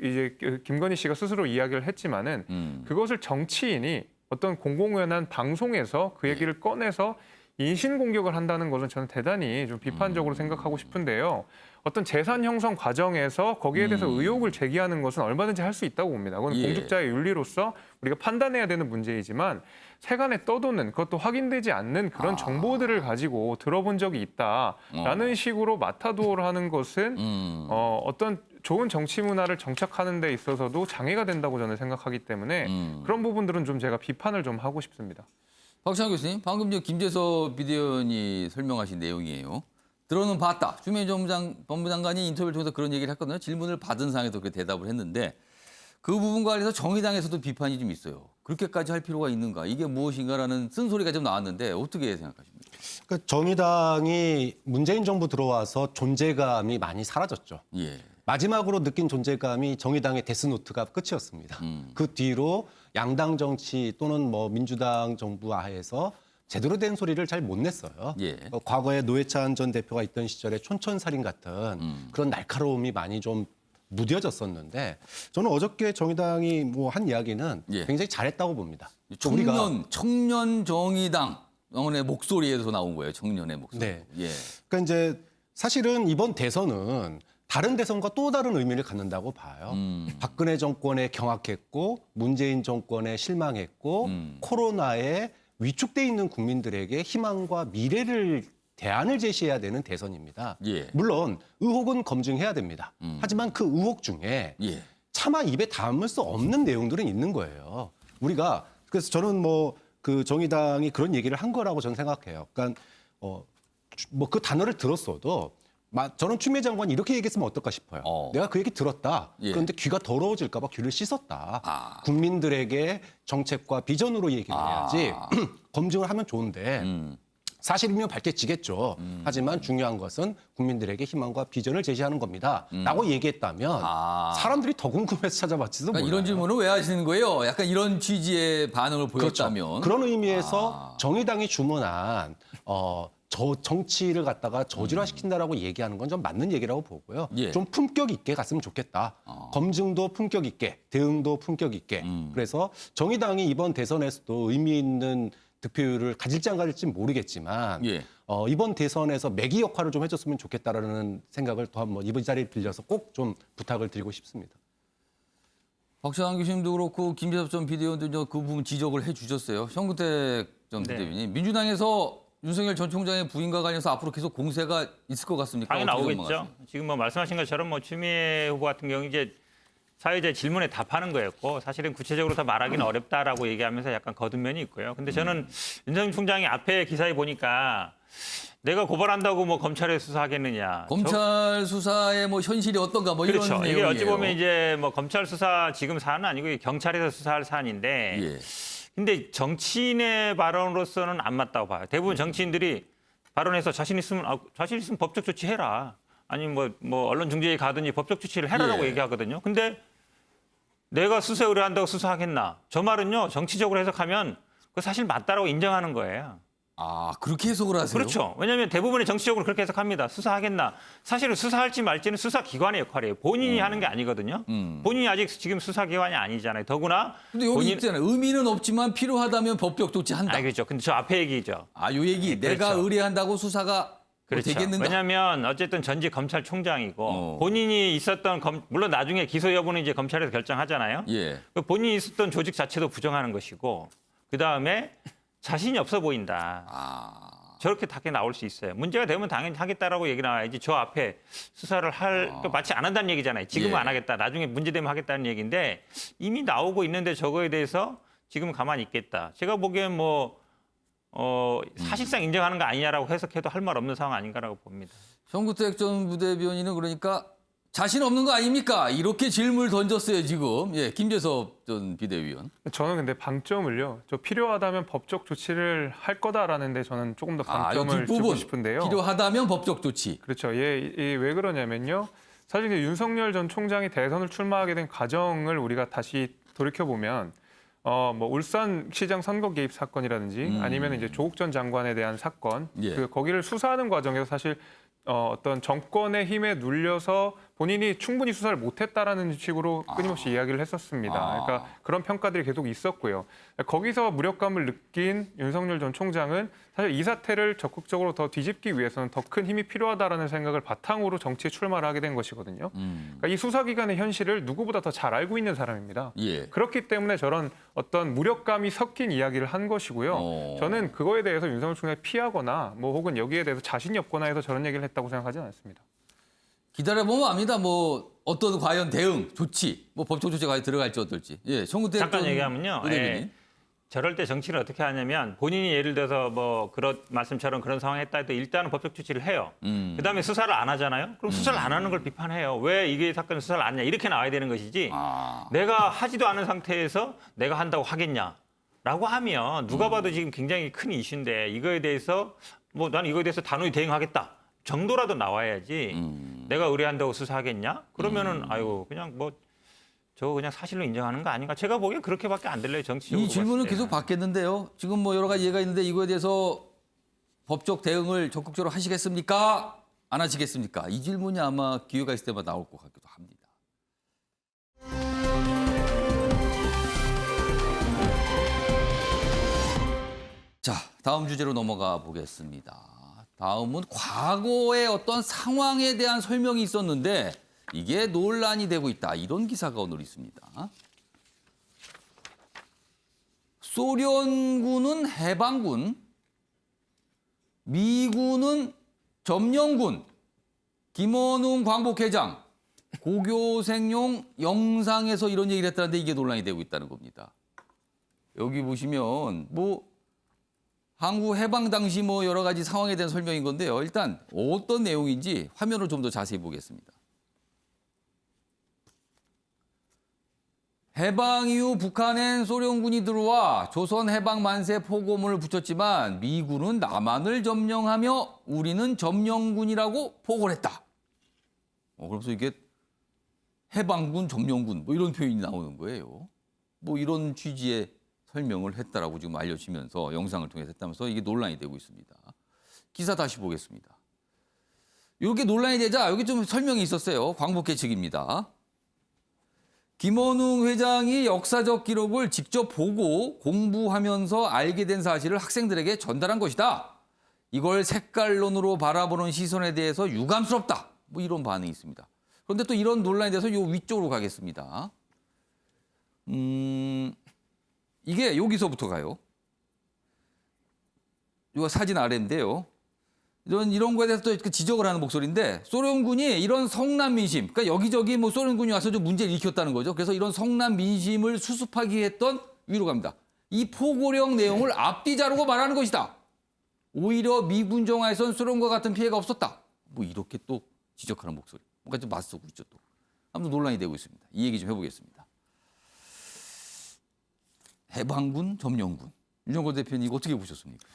Speaker 7: 이제 김건희 씨가 스스로 이야기를 했지만은 그것을 정치인이 어떤 공공연한 방송에서 그 얘기를 꺼내서 인신공격을 한다는 것은 저는 대단히 좀 비판적으로 생각하고 싶은데요. 어떤 재산 형성 과정에서 거기에 대해서 의혹을 제기하는 것은 얼마든지 할 수 있다고 봅니다. 그건
Speaker 1: 예.
Speaker 7: 공직자의 윤리로서 우리가 판단해야 되는 문제이지만 세간에 떠도는 그것도 확인되지 않는 그런 정보들을 가지고 들어본 적이 있다라는 식으로 마타도를 하는 것은 어떤 좋은 정치 문화를 정착하는 데 있어서도 장애가 된다고 저는 생각하기 때문에 그런 부분들은 좀 제가 비판을 좀 하고 싶습니다.
Speaker 1: 박찬호 교수님, 방금 김재섭 비대위원이 설명하신 내용이에요. 들어는 봤다. 추미애 법무장관이 인터뷰를 통해서 그런 얘기를 했거든요. 질문을 받은 상에서 그렇게 대답을 했는데 그 부분과 관련해서 정의당에서도 비판이 좀 있어요. 그렇게까지 할 필요가 있는가? 이게 무엇인가라는 쓴소리가 좀 나왔는데 어떻게 생각하십니까?
Speaker 5: 그러니까 정의당이 문재인 정부 들어와서 존재감이 많이 사라졌죠.
Speaker 1: 예.
Speaker 5: 마지막으로 느낀 존재감이 정의당의 데스노트가 끝이었습니다. 그 뒤로 양당 정치 또는 뭐 민주당 정부 하에서 제대로 된 소리를 잘 못 냈어요.
Speaker 1: 예.
Speaker 5: 과거에 노회찬 전 대표가 있던 시절에 촌철살인 같은 그런 날카로움이 많이 좀 무뎌졌었는데 저는 어저께 정의당이 뭐 한 이야기는
Speaker 1: 예.
Speaker 5: 굉장히 잘했다고 봅니다.
Speaker 1: 청년 정의당 의 목소리에서 나온 거예요. 청년의 목소리.
Speaker 5: 네.
Speaker 1: 예.
Speaker 5: 그러니까 이제 사실은 이번 대선은 다른 대선과 또 다른 의미를 갖는다고 봐요. 박근혜 정권에 경악했고 문재인 정권에 실망했고 코로나에 위축돼 있는 국민들에게 희망과 미래를 대안을 제시해야 되는 대선입니다.
Speaker 1: 예.
Speaker 5: 물론 의혹은 검증해야 됩니다. 하지만 그 의혹 중에
Speaker 1: 예.
Speaker 5: 차마 입에 담을 수 없는 내용들은 있는 거예요. 우리가 그래서 저는 뭐 그 정의당이 그런 얘기를 한 거라고 저는 생각해요. 그러니까 뭐 그 단어를 들었어도 저는 추미애 장관이 이렇게 얘기했으면 어떨까 싶어요. 내가 그 얘기 들었다.
Speaker 1: 예.
Speaker 5: 그런데 귀가 더러워질까 봐 귀를 씻었다. 국민들에게 정책과 비전으로 얘기를 해야지 검증을 하면 좋은데 사실이면 밝혀지겠죠. 하지만 중요한 것은 국민들에게 희망과 비전을 제시하는 겁니다. 라고 얘기했다면 사람들이 더 궁금해서 찾아봤지도
Speaker 1: 그러니까
Speaker 5: 몰라요.
Speaker 1: 이런 질문을 왜 하시는 거예요? 약간 이런 취지의 반응을 보였다면.
Speaker 5: 그렇죠. 그런 의미에서 정의당이 주문한 정치를 갖다가 저질화시킨다라고 얘기하는 건 좀 맞는 얘기라고 보고요.
Speaker 1: 예.
Speaker 5: 좀 품격 있게 갔으면 좋겠다. 검증도 품격 있게, 대응도 품격 있게. 그래서 정의당이 이번 대선에서도 의미 있는 득표율을 가질지 안 가질지 모르겠지만
Speaker 1: 예.
Speaker 5: 이번 대선에서 매기 역할을 좀 해줬으면 좋겠다라는 생각을 또 한번 이번 자리를 빌려서 꼭 좀 부탁을 드리고 싶습니다.
Speaker 1: 박찬환 교수님도 그렇고 김재섭 전 비대위원도 그 부분 지적을 해주셨어요. 현근택 전 비대위원님. 민주당에서 윤석열 전 총장의 부인과 관련해서 앞으로 계속 공세가 있을 것 같습니까?
Speaker 6: 당연히 나오겠죠. 지금 뭐 말씀하신 것처럼 뭐 추미애 후보 같은 경우 이제 사회자의 질문에 답하는 거였고 사실은 구체적으로 다 말하기는 어렵다라고 얘기하면서 약간 거둔 면이 있고요. 근데 저는 윤석열 총장이 앞에 기사에 보니까 내가 고발한다고 뭐 검찰에 수사하겠느냐.
Speaker 1: 검찰 수사의 뭐 현실이 어떤가 뭐
Speaker 6: 그렇죠.
Speaker 1: 이런
Speaker 6: 이게
Speaker 1: 내용이에요.
Speaker 6: 어찌 보면 이제 뭐 검찰 수사 지금 사안은 아니고 경찰에서 수사할 사안인데
Speaker 1: 예.
Speaker 6: 근데 정치인의 발언으로서는 안 맞다고 봐요. 대부분 정치인들이 발언해서 자신 있으면 법적 조치해라. 아니면 뭐 언론 중재에 가든지 법적 조치를 해라라고
Speaker 1: 예.
Speaker 6: 얘기하거든요. 근데 내가 수사 의뢰한다고 수사하겠나? 저 말은요. 정치적으로 해석하면 그 사실 맞다라고 인정하는 거예요.
Speaker 1: 그렇게 해석을 하세요?
Speaker 6: 그렇죠. 왜냐하면 대부분이 정치적으로 그렇게 해석합니다. 수사하겠나? 사실은 수사할지 말지는 수사기관의 역할이에요. 본인이 하는 게 아니거든요. 본인이 아직 지금 수사기관이 아니잖아요. 더구나.
Speaker 1: 근데 여기 있잖아요. 의미는 없지만 필요하다면 법적 조치한다.
Speaker 6: 그렇죠. 근데 저 앞에 얘기죠.
Speaker 1: 요 얘기.
Speaker 6: 그렇죠.
Speaker 1: 내가 의뢰한다고 수사가
Speaker 6: 그렇죠.
Speaker 1: 되겠는가?
Speaker 6: 왜냐하면 어쨌든 전직 검찰총장이고 본인이 있었던 물론 나중에 기소 여부는 이제 검찰에서 결정하잖아요.
Speaker 1: 예.
Speaker 6: 본인이 있었던 조직 자체도 부정하는 것이고 그 다음에 자신이 없어 보인다. 저렇게 답게 나올 수 있어요. 문제가 되면 당연히 하겠다라고 얘기 나와야지 저 앞에 수사를 마치 안 한다는 얘기잖아요. 지금은
Speaker 1: 예.
Speaker 6: 안 하겠다. 나중에 문제되면 하겠다는 얘기인데 이미 나오고 있는데 저거에 대해서 지금은 가만히 있겠다. 제가 보기엔 사실상 인정하는 거 아니냐라고 해석해도 할 말 없는 상황 아닌가라고 봅니다.
Speaker 1: 현근택 전 부대변인은 그러니까 자신 없는 거 아닙니까? 이렇게 질문을 던졌어요, 지금. 예, 김재섭 전 비대위원.
Speaker 7: 저는 근데 방점을요. 저 필요하다면 법적 조치를 할 거다라는데 저는 조금 더 방점을 주고 싶은데요.
Speaker 1: 필요하다면 법적 조치.
Speaker 7: 그렇죠. 왜 그러냐면요. 사실 윤석열 전 총장이 대선을 출마하게 된 과정을 우리가 다시 돌이켜보면 뭐 울산시장 선거 개입 사건이라든지 아니면 이제 조국 전 장관에 대한 사건,
Speaker 1: 예.
Speaker 7: 거기를 수사하는 과정에서 사실 어떤 정권의 힘에 눌려서 본인이 충분히 수사를 못했다라는 식으로 끊임없이 이야기를 했었습니다. 그러니까 그런 평가들이 계속 있었고요. 거기서 무력감을 느낀 윤석열 전 총장은 사실 이 사태를 적극적으로 더 뒤집기 위해서는 더 큰 힘이 필요하다라는 생각을 바탕으로 정치에 출마를 하게 된 것이거든요. 그러니까 이 수사기관의 현실을 누구보다 더 잘 알고 있는 사람입니다.
Speaker 1: 예.
Speaker 7: 그렇기 때문에 저런 어떤 무력감이 섞인 이야기를 한 것이고요. 저는 그거에 대해서 윤석열 총장이 피하거나 뭐 혹은 여기에 대해서 자신이 없거나 해서 저런 얘기를 했다고 생각하지는 않습니다.
Speaker 1: 기다려보면 압니다. 뭐 어떤 과연 대응, 조치, 뭐 법적 조치가 들어갈지 어떨지. 예, 현근택
Speaker 6: 잠깐 얘기하면요.
Speaker 1: 부대변인.
Speaker 6: 저럴 때 정치를 어떻게 하냐면 본인이 예를 들어서 뭐 그런 말씀처럼 그런 상황에 했다 해도 일단은 법적 조치를 해요. 그다음에 수사를 안 하잖아요. 그럼 수사를 안 하는 걸 비판해요. 왜 이게 사건 수사를 안 하냐 이렇게 나와야 되는 것이지. 내가 하지도 않은 상태에서 내가 한다고 하겠냐라고 하면 누가 봐도 지금 굉장히 큰 이슈인데 이거에 대해서 뭐 난 이거에 대해서 단호히 대응하겠다. 정도라도 나와야지 내가 의뢰한다고 수사하겠냐? 그러면은 아이고 그냥 뭐 저거 그냥 사실로 인정하는 거 아닌가? 제가 보기엔 그렇게밖에 안 들려요, 정치적으로.
Speaker 1: 이 질문을
Speaker 6: 봤을 때.
Speaker 1: 계속 받겠는데요. 지금 뭐 여러 가지 얘기가 있는데 이거에 대해서 법적 대응을 적극적으로 하시겠습니까? 안 하시겠습니까? 이 질문이 아마 기회가 있을 때마다 나올 것 같기도 합니다. 자, 다음 주제로 넘어가 보겠습니다. 다음은 과거의 어떤 상황에 대한 설명이 있었는데 이게 논란이 되고 있다. 이런 기사가 오늘 있습니다. 소련군은 해방군, 미군은 점령군, 김원웅 광복회장, 고교생용 영상에서 이런 얘기를 했다는데 이게 논란이 되고 있다는 겁니다. 여기 보시면 뭐 한국 해방 당시 뭐 여러 가지 상황에 대한 설명인 건데요. 일단 어떤 내용인지 화면을 좀 더 자세히 보겠습니다. 해방 이후 북한엔 소련군이 들어와 조선 해방 만세 포고문을 붙였지만 미군은 남한을 점령하며 우리는 점령군이라고 포고를 했다. 그래서 이게 해방군, 점령군 뭐 이런 표현이 나오는 거예요. 뭐 이런 취지의 설명을 했다라고 지금 알려지면서 영상을 통해서 했다면서 이게 논란이 되고 있습니다. 기사 다시 보겠습니다. 이렇게 논란이 되자 여기 좀 설명이 있었어요. 광복회 측입니다. 김원웅 회장이 역사적 기록을 직접 보고 공부하면서 알게 된 사실을 학생들에게 전달한 것이다. 이걸 색깔론으로 바라보는 시선에 대해서 유감스럽다. 뭐 이런 반응이 있습니다. 그런데 또 이런 논란에 대해서 요 위쪽으로 가겠습니다. 이게 여기서부터 가요. 이거 사진 아래인데요. 이런 거에 대해서 또 지적을 하는 목소리인데 소련군이 이런 성남 민심, 그러니까 여기저기 뭐 소련군이 와서 좀 문제를 일으켰다는 거죠. 그래서 이런 성남 민심을 수습하기 했던 위로 갑니다. 이 포고령 내용을 앞뒤 자르고 말하는 것이다. 오히려 미군 정화에선 소련과 같은 피해가 없었다. 뭐 이렇게 또 지적하는 목소리. 뭔가 좀 맞서고 있죠 또. 아무튼 논란이 되고 있습니다. 이 얘기 좀 해보겠습니다. 해방군, 점령군. 윤정권 대표님 이거 어떻게 보셨습니까?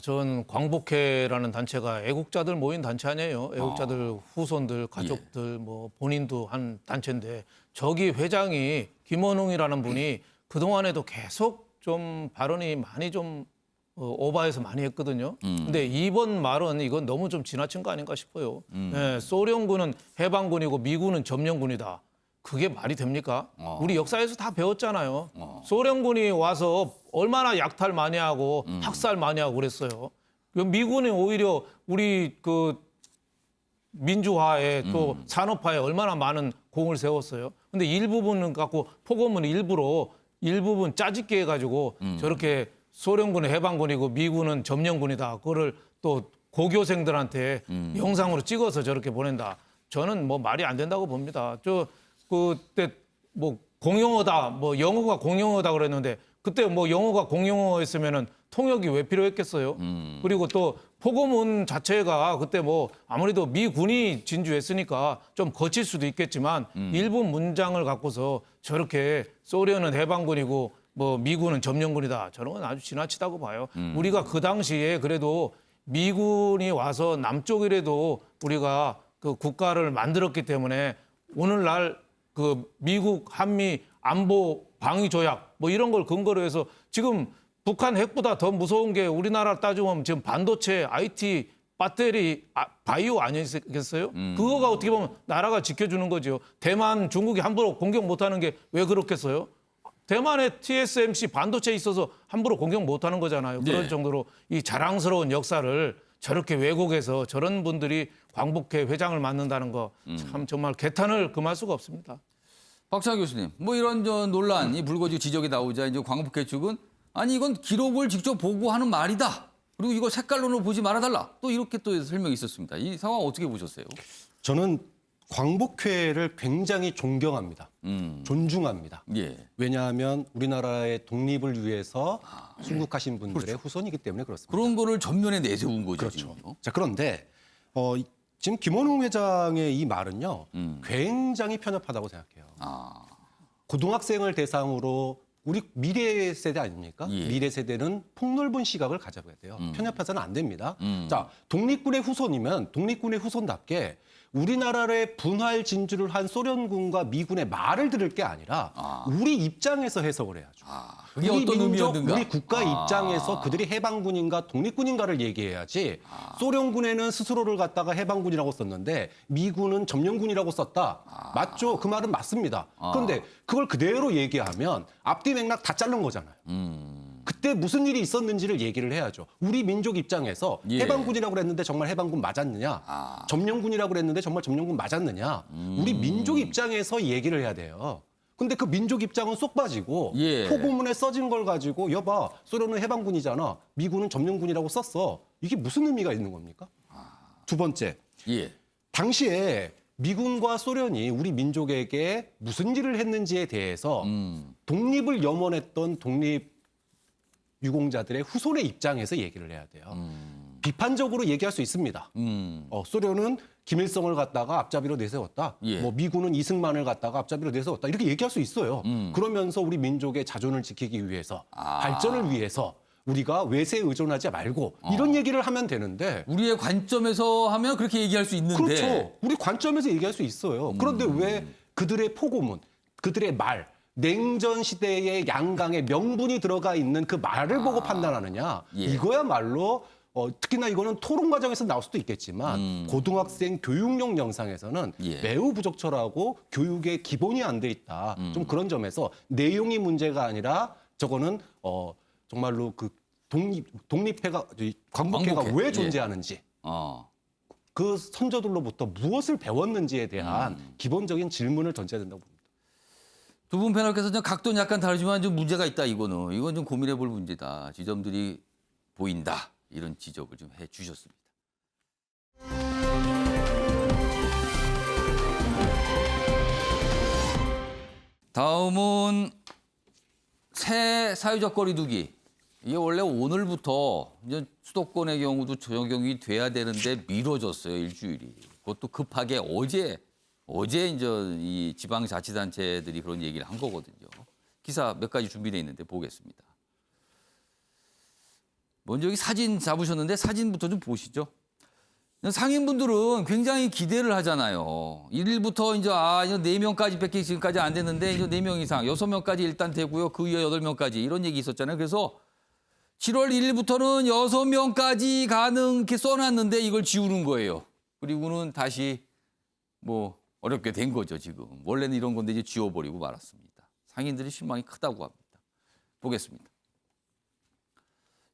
Speaker 10: 전 광복회라는 단체가 애국자들 모인 단체 아니에요. 애국자들 후손들, 가족들, 뭐 본인도 한 단체인데 저기 회장이 김원웅이라는 분이 그동안에도 계속 좀 발언이 많이 좀 오바해서 많이 했거든요. 근데 이번 말은 이건 너무 좀 지나친 거 아닌가 싶어요. 네, 소련군은 해방군이고 미군은 점령군이다. 그게 말이 됩니까? 우리 역사에서 다 배웠잖아요. 소련군이 와서 얼마나 약탈 많이 하고 학살 많이 하고 그랬어요. 미군이 오히려 우리 그 민주화에 또 산업화에 얼마나 많은 공을 세웠어요. 근데 일부분은 갖고 포고문 일부분 짜집게 해가지고 저렇게 소련군은 해방군이고 미군은 점령군이다. 그거를 또 고교생들한테 영상으로 찍어서 저렇게 보낸다. 저는 뭐 말이 안 된다고 봅니다. 그때 뭐 공용어다, 뭐 영어가 공용어다 그랬는데 그때 뭐 영어가 공용어였으면은 통역이 왜 필요했겠어요? 그리고 또 포고문 자체가 그때 뭐 아무래도 미군이 진주했으니까 좀 거칠 수도 있겠지만 일부 문장을 갖고서 저렇게 소련은 해방군이고 뭐 미군은 점령군이다. 저런 건 아주 지나치다고 봐요. 우리가 그 당시에 그래도 미군이 와서 남쪽이라도 우리가 그 국가를 만들었기 때문에 오늘날 그 미국 한미 안보 방위 조약 뭐 이런 걸 근거로 해서 지금 북한 핵보다 더 무서운 게 우리나라 따지면 지금 반도체, IT, 배터리, 바이오 아니겠어요? 그거가 어떻게 보면 나라가 지켜주는 거죠. 대만, 중국이 함부로 공격 못하는 게 왜 그렇겠어요? 대만에 TSMC 반도체에 있어서 함부로 공격 못하는 거잖아요. 그럴 정도로 이 자랑스러운 역사를 저렇게 왜곡해서 저런 분들이 광복회 회장을 맡는다는 거 참 정말 개탄을 금할 수가 없습니다.
Speaker 1: 박찬하 교수님, 뭐 이런 논란이 불거지고 지적이 나오자 이제 광복회 측은 아니 이건 기록을 직접 보고 하는 말이다. 그리고 이거 색깔론으로 보지 말아달라. 또 이렇게 또 설명이 있었습니다. 이 상황 어떻게 보셨어요?
Speaker 5: 저는 광복회를 굉장히 존경합니다. 존중합니다. 왜냐하면 우리나라의 독립을 위해서 순국하신 분들의 후손이기 때문에 그렇습니다.
Speaker 1: 그런 거를 전면에 내세운 거죠.
Speaker 5: 그렇죠.
Speaker 1: 지금요.
Speaker 5: 자, 그런데 지금 김원웅 회장의 이 말은요. 굉장히 편협하다고 생각해요. 고등학생을 대상으로 우리 미래 세대 아닙니까?
Speaker 1: 예.
Speaker 5: 미래 세대는 폭넓은 시각을 가져야 돼요. 편협해서는 안 됩니다. 자, 독립군의 후손이면 독립군의 후손답게 우리나라의 분할 진주를 한 소련군과 미군의 말을 들을 게 아니라 우리 입장에서 해석을 해야죠.
Speaker 1: 그게
Speaker 5: 우리
Speaker 1: 어떤
Speaker 5: 민족,
Speaker 1: 의미였는가?
Speaker 5: 우리 국가 입장에서 그들이 해방군인가 독립군인가를 얘기해야지 소련군에는 스스로를 갖다가 해방군이라고 썼는데 미군은 점령군이라고 썼다. 맞죠? 그 말은 맞습니다. 그런데 그걸 그대로 얘기하면 앞뒤 맥락 다 자른 거잖아요. 그때 무슨 일이 있었는지를 얘기를 해야죠. 우리 민족 입장에서
Speaker 1: 예.
Speaker 5: 해방군이라고 그랬는데 정말 해방군 맞았느냐? 점령군이라고 그랬는데 정말 점령군 맞았느냐? 우리 민족 입장에서 얘기를 해야 돼요. 근데 그 민족 입장은 쏙 빠지고
Speaker 1: 예.
Speaker 5: 포고문에 써진 걸 가지고 여봐 소련은 해방군이잖아. 미군은 점령군이라고 썼어. 이게 무슨 의미가 있는 겁니까? 두 번째.
Speaker 1: 예.
Speaker 5: 당시에 미군과 소련이 우리 민족에게 무슨 일을 했는지에 대해서 독립을 염원했던 독립 유공자들의 후손의 입장에서 얘기를 해야 돼요. 비판적으로 얘기할 수 있습니다. 소련은 김일성을 갖다가 앞잡이로 내세웠다.
Speaker 1: 예.
Speaker 5: 뭐 미군은 이승만을 갖다가 앞잡이로 내세웠다. 이렇게 얘기할 수 있어요. 그러면서 우리 민족의 자존을 지키기 위해서 발전을 위해서 우리가 외세에 의존하지 말고 이런 얘기를 하면 되는데
Speaker 1: 우리의 관점에서 하면 그렇게 얘기할 수 있는데
Speaker 5: 그렇죠. 우리 관점에서 얘기할 수 있어요. 그런데 왜 그들의 포고문, 그들의 말, 냉전 시대의 양강에 명분이 들어가 있는 그 말을 보고 판단하느냐.
Speaker 1: 예.
Speaker 5: 이거야말로 특히나 이거는 토론 과정에서 나올 수도 있겠지만 고등학생 교육용 영상에서는
Speaker 1: 예.
Speaker 5: 매우 부적절하고 교육의 기본이 안 돼 있다. 좀 그런 점에서 내용이 문제가 아니라 저거는 정말로 그 독립회가 광복회가
Speaker 1: 광복회.
Speaker 5: 왜
Speaker 1: 예.
Speaker 5: 존재하는지 그 선조들로부터 무엇을 배웠는지에 대한 기본적인 질문을 던져야 된다고 봅니다.
Speaker 1: 두 분 패널께서 좀 각도는 약간 다르지만 좀 문제가 있다 이거는. 이건 좀 고민해 볼 문제다. 지점들이 보인다. 이런 지적을 좀 해 주셨습니다. 다음은 새 사회적 거리 두기. 이게 원래 오늘부터 이제 수도권의 경우도 적용이 돼야 되는데 미뤄졌어요, 일주일이. 그것도 급하게 어제 이제 이 지방자치단체들이 그런 얘기를 한 거거든요. 기사 몇 가지 준비되어 있는데 보겠습니다. 먼저 여기 사진 잡으셨는데 사진부터 좀 보시죠. 상인분들은 굉장히 기대를 하잖아요. 1일부터 이제 4명까지 밖에 지금까지 안 됐는데 이제 4명 이상, 6명까지 일단 되고요. 그 이후에 8명까지 이런 얘기 있었잖아요. 그래서 7월 1일부터는 6명까지 가능 이렇게 써놨는데 이걸 지우는 거예요. 그리고는 다시 뭐 어렵게 된 거죠, 지금. 원래는 이런 건데 이제 지워버리고 말았습니다. 상인들의 실망이 크다고 합니다. 보겠습니다.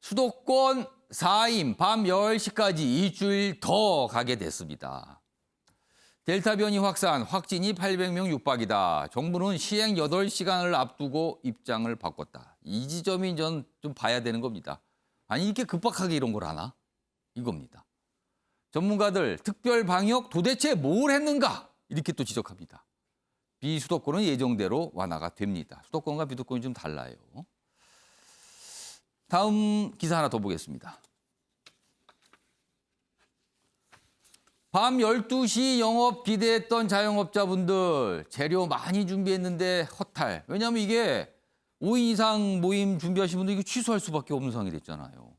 Speaker 1: 수도권 4임 밤 10시까지 일주일 더 가게 됐습니다. 델타 변이 확산, 확진이 800명 육박이다. 정부는 시행 8시간을 앞두고 입장을 바꿨다. 이 지점이 좀 봐야 되는 겁니다. 아니 이렇게 급박하게 이런 걸 하나? 이겁니다. 전문가들 특별 방역 도대체 뭘 했는가? 이렇게 또 지적합니다. 비수도권은 예정대로 완화가 됩니다. 수도권과 비수도권이 좀 달라요. 다음 기사 하나 더 보겠습니다. 밤 12시 영업 기대했던 자영업자분들 재료 많이 준비했는데 허탈. 왜냐하면 이게 5인 이상 모임 준비하신 분들 이거 취소할 수밖에 없는 상황이 됐잖아요.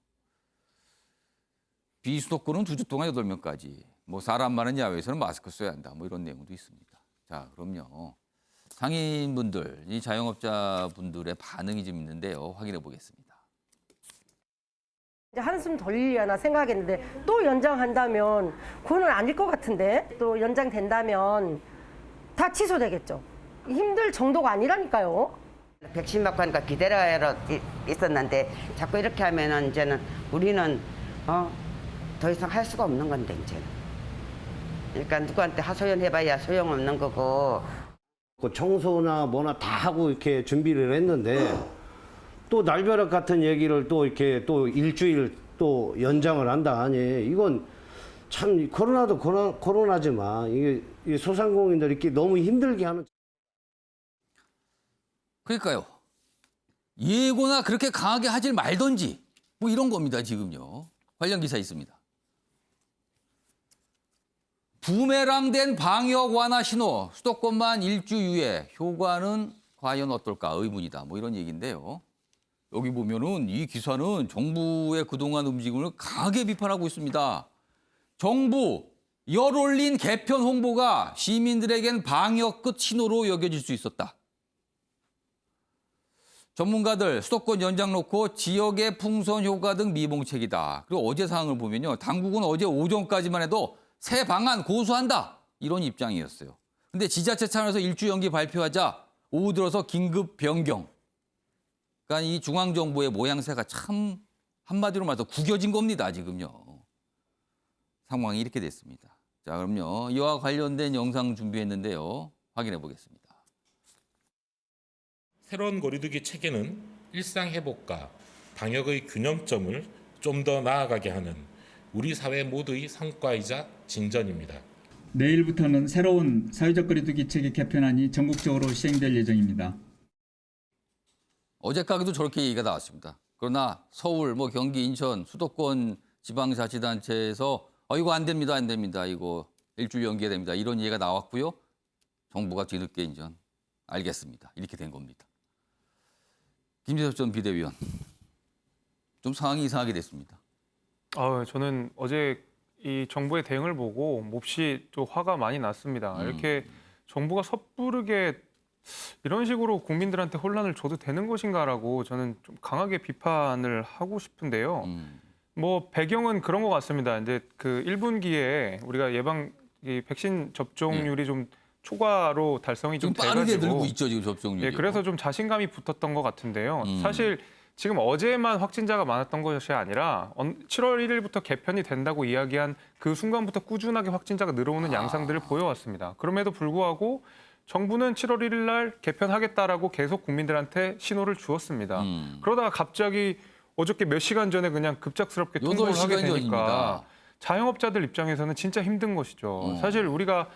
Speaker 1: 비수도권은 2주 동안 8명까지. 뭐 사람 많은 야외에서는 마스크 써야 한다. 뭐 이런 내용도 있습니다. 자, 그럼요. 상인분들, 이 자영업자분들의 반응이 좀 있는데요. 확인해 보겠습니다.
Speaker 17: 이제 한숨 돌리려나 생각했는데 또 연장한다면 그건 아닐 것 같은데 또 연장된다면 다 취소되겠죠. 힘들 정도가 아니라니까요.
Speaker 18: 백신 맞고 하니까 기다려 있었는데 자꾸 이렇게 하면은 이제는 우리는 더 이상 할 수가 없는 건데 이제는. 그러니까 누구한테 하소연해봐야 소용없는 거고.
Speaker 19: 그 청소나 뭐나 다 하고 이렇게 준비를 했는데 또 날벼락 같은 얘기를 또 이렇게 또 일주일 또 연장을 한다 하니 이건 참 코로나도 코로나지만 이게 소상공인들 이렇게 너무 힘들게 하는.
Speaker 1: 그러니까요. 예고나 그렇게 강하게 하질 말던지 뭐 이런 겁니다, 지금요. 관련 기사 있습니다. 부메랑된 방역 완화 신호, 수도권만 일주 유예, 효과는 과연 어떨까 의문이다. 뭐 이런 얘기인데요. 여기 보면은 이 기사는 정부의 그동안 움직임을 강하게 비판하고 있습니다. 정부 열 올린 개편 홍보가 시민들에겐 방역 끝 신호로 여겨질 수 있었다. 전문가들 수도권 연장 놓고 지역의 풍선 효과 등 미봉책이다. 그리고 어제 상황을 보면요. 당국은 어제 오전까지만 해도 새 방안 고수한다. 이런 입장이었어요. 근데 지자체 차원에서 일주 연기 발표하자 오후 들어서 긴급 변경. 그러니까 이 중앙정부의 모양새가 참 한마디로 말해서 구겨진 겁니다. 지금요. 상황이 이렇게 됐습니다. 자, 그럼요. 이와 관련된 영상 준비했는데요. 확인해 보겠습니다.
Speaker 20: 새로운 거리두기 체계는 일상 회복과 방역의 균형점을 좀 더 나아가게 하는 우리 사회 모두의 성과이자 진전입니다.
Speaker 21: 내일부터는 새로운 사회적 거리두기 체계 개편안이 전국적으로 시행될 예정입니다.
Speaker 1: 어제까지도 저렇게 얘기가 나왔습니다. 그러나 서울, 경기, 인천, 수도권 지방자치단체에서 이거 안 됩니다, 안 됩니다. 이거 일주일 연기해야 됩니다. 이런 얘기가 나왔고요. 정부가 뒤늦게 인전 알겠습니다. 이렇게 된 겁니다. 김재섭 전 비대위원, 좀 상황이 이상하게 됐습니다.
Speaker 7: 저는 어제 이 정부의 대응을 보고 몹시 좀 화가 많이 났습니다. 이렇게 정부가 섣부르게 이런 식으로 국민들한테 혼란을 줘도 되는 것인가라고 저는 좀 강하게 비판을 하고 싶은데요. 배경은 그런 것 같습니다. 이제 그 1분기에 우리가 이 백신 접종률이 좀 초과로 달성이 좀
Speaker 1: 빠르게
Speaker 7: 돼가지고
Speaker 1: 늘고 있죠, 지금 접종률이.
Speaker 7: 예, 그래서 좀 자신감이 붙었던 것 같은데요. 사실 지금 어제만 확진자가 많았던 것이 아니라 7월 1일부터 개편이 된다고 이야기한 그 순간부터 꾸준하게 확진자가 늘어오는 양상들을 보여왔습니다. 그럼에도 불구하고 정부는 7월 1일 날 개편하겠다라고 계속 국민들한테 신호를 주었습니다. 그러다가 갑자기 어저께 몇 시간 전에 그냥 급작스럽게 통보를 하게 되니까 자영업자들 입장에서는 진짜 힘든 것이죠. 사실 우리가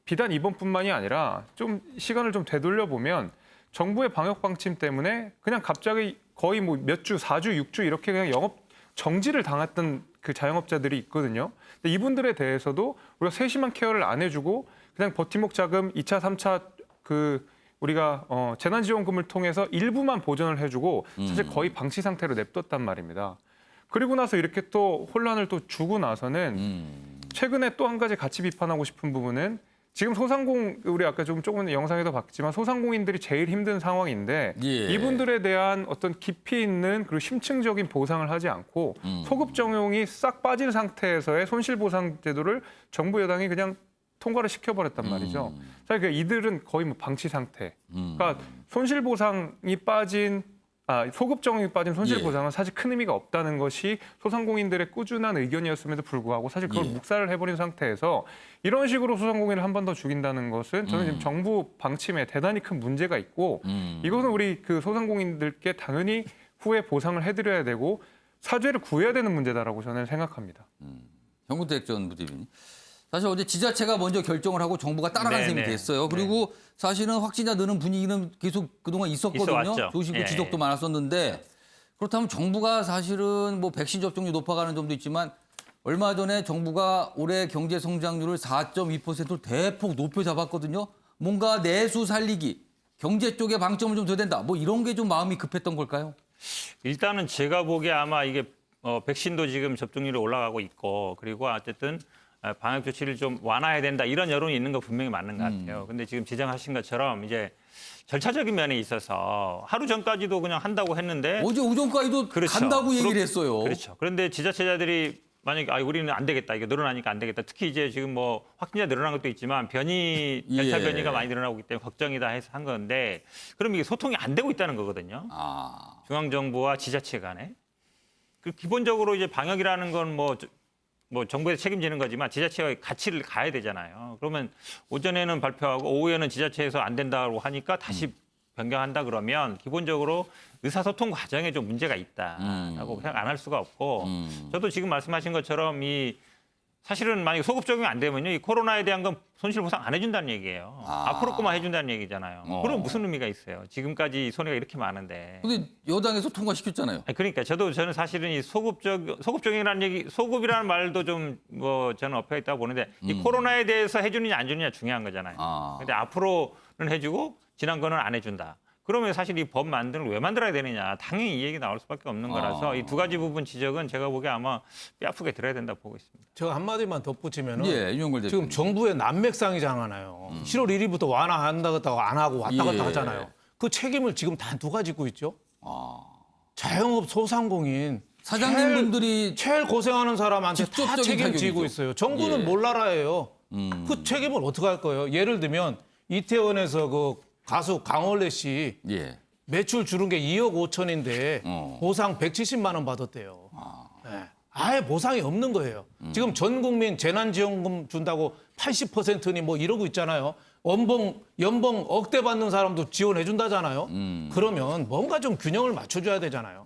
Speaker 7: 비단 이번뿐만이 아니라 좀 시간을 좀 되돌려 보면 정부의 방역 방침 때문에 그냥 갑자기 거의 몇 주, 4주, 6주 이렇게 그냥 영업 정지를 당했던 그 자영업자들이 있거든요. 근데 이분들에 대해서도 우리가 세심한 케어를 안 해주고 그냥 버팀목 자금 2차, 3차 우리가 재난지원금을 통해서 일부만 보전을 해주고 사실 거의 방치 상태로 냅뒀단 말입니다. 그리고 나서 이렇게 또 혼란을 또 주고 나서는 최근에 또 한 가지 같이 비판하고 싶은 부분은 지금 우리 아까 조금 영상에도 봤지만 소상공인들이 제일 힘든 상황인데 이분들에 대한 어떤 깊이 있는 그리고 심층적인 보상을 하지 않고 소급 적용이 싹 빠진 상태에서의 손실보상 제도를 정부 여당이 그냥 통과를 시켜버렸단 말이죠. 그러니까 이들은 거의 방치 상태. 그러니까 손실보상이 빠진 소급 적용이 빠진 손실보상은 사실 큰 의미가 없다는 것이 소상공인들의 꾸준한 의견이었음에도 불구하고 사실 그걸 묵살을 해버린 상태에서 이런 식으로 소상공인을 한 번 더 죽인다는 것은 저는 지금 정부 방침에 대단히 큰 문제가 있고 이것은 우리 그 소상공인들께 당연히 후에 보상을 해드려야 되고 사죄를 구해야 되는 문제다라고 저는 생각합니다.
Speaker 1: 현근택 전 부대변인. 사실 어제 지자체가 먼저 결정을 하고 정부가 따라간 셈이 됐어요. 그리고 사실은 확진자 느는 분위기는 계속 그동안 있었거든요. 조심고 지적도 많았었는데 그렇다면 정부가 사실은 백신 접종률 높아가는 점도 있지만 얼마 전에 정부가 올해 경제 성장률을 4.2%로 대폭 높여 잡았거든요. 뭔가 내수 살리기, 경제 쪽에 방점을 좀 둬야 된다. 이런 게 좀 마음이 급했던 걸까요?
Speaker 6: 일단은 제가 보기에 아마 이게 백신도 지금 접종률이 올라가고 있고 그리고 어쨌든 방역 조치를 좀 완화해야 된다 이런 여론이 있는 거 분명히 맞는 것 같아요. 근데 지금 지적하신 것처럼 이제 절차적인 면에 있어서 하루 전까지도 그냥 한다고 했는데
Speaker 1: 어제 오전까지도 간다고 얘기를 했어요.
Speaker 6: 그렇죠. 그런데 지자체자들이 만약에 우리는 안 되겠다. 이게 늘어나니까 안 되겠다. 특히 이제 지금 확진자 늘어난 것도 있지만 델타 변이가 많이 늘어나고 있기 때문에 걱정이다 해서 한 건데 그럼 이게 소통이 안 되고 있다는 거거든요. 중앙정부와 지자체 간에. 기본적으로 이제 방역이라는 건 정부에서 책임지는 거지만 지자체가 같이 가야 되잖아요. 그러면 오전에는 발표하고 오후에는 지자체에서 안 된다고 하니까 다시 변경한다 그러면 기본적으로 의사소통 과정에 좀 문제가 있다라고 생각 안 할 수가 없고 저도 지금 말씀하신 것처럼 사실은 만약에 소급 적용이 안 되면요. 이 코로나에 대한 건 손실보상 안 해준다는 얘기예요. 앞으로 거만 해준다는 얘기잖아요. 그럼 무슨 의미가 있어요? 지금까지 손해가 이렇게 많은데.
Speaker 1: 근데 여당에서 통과시켰잖아요.
Speaker 6: 그러니까 저는 사실은 이 소급적용이라는 얘기, 소급이라는 말도 좀 저는 엎여 있다고 보는데 이 코로나에 대해서 해주느냐 안 주느냐 중요한 거잖아요. 근데 앞으로는 해주고 지난 거는 안 해준다. 그러면 사실 이 법 만드는 걸 왜 만들어야 되느냐. 당연히 이 얘기 나올 수밖에 없는 거라서 이 두 가지 부분 지적은 제가 보기에 아마 뼈아프게 들어야 된다 보고 있습니다.
Speaker 10: 제가 한마디만 덧붙이면은
Speaker 1: 예, 윤용걸 대표님.
Speaker 10: 지금 정부의 난맥상이잖아요. 7월 1일부터 완화한다고 안 하고 왔다 갔다
Speaker 1: 예.
Speaker 10: 하잖아요. 그 책임을 지금 다 누가 지고 있죠? 자영업 소상공인
Speaker 1: 사장님분들이
Speaker 10: 제일 고생하는 사람한테 다
Speaker 1: 직접적인
Speaker 10: 책임지고
Speaker 1: 타격이죠.
Speaker 10: 있어요. 정부는
Speaker 1: 예.
Speaker 10: 몰라라예요. 그 책임을 어떻게 할 거예요? 예를 들면 이태원에서 그 가수 강원래 씨
Speaker 1: 예.
Speaker 10: 매출 줄은 게 2억 5천인데 보상 170만 원 받았대요. 네. 아예 보상이 없는 거예요. 지금 전 국민 재난지원금 준다고 80%니 뭐 이러고 있잖아요. 연봉 억대 받는 사람도 지원해 준다잖아요. 그러면 뭔가 좀 균형을 맞춰줘야 되잖아요.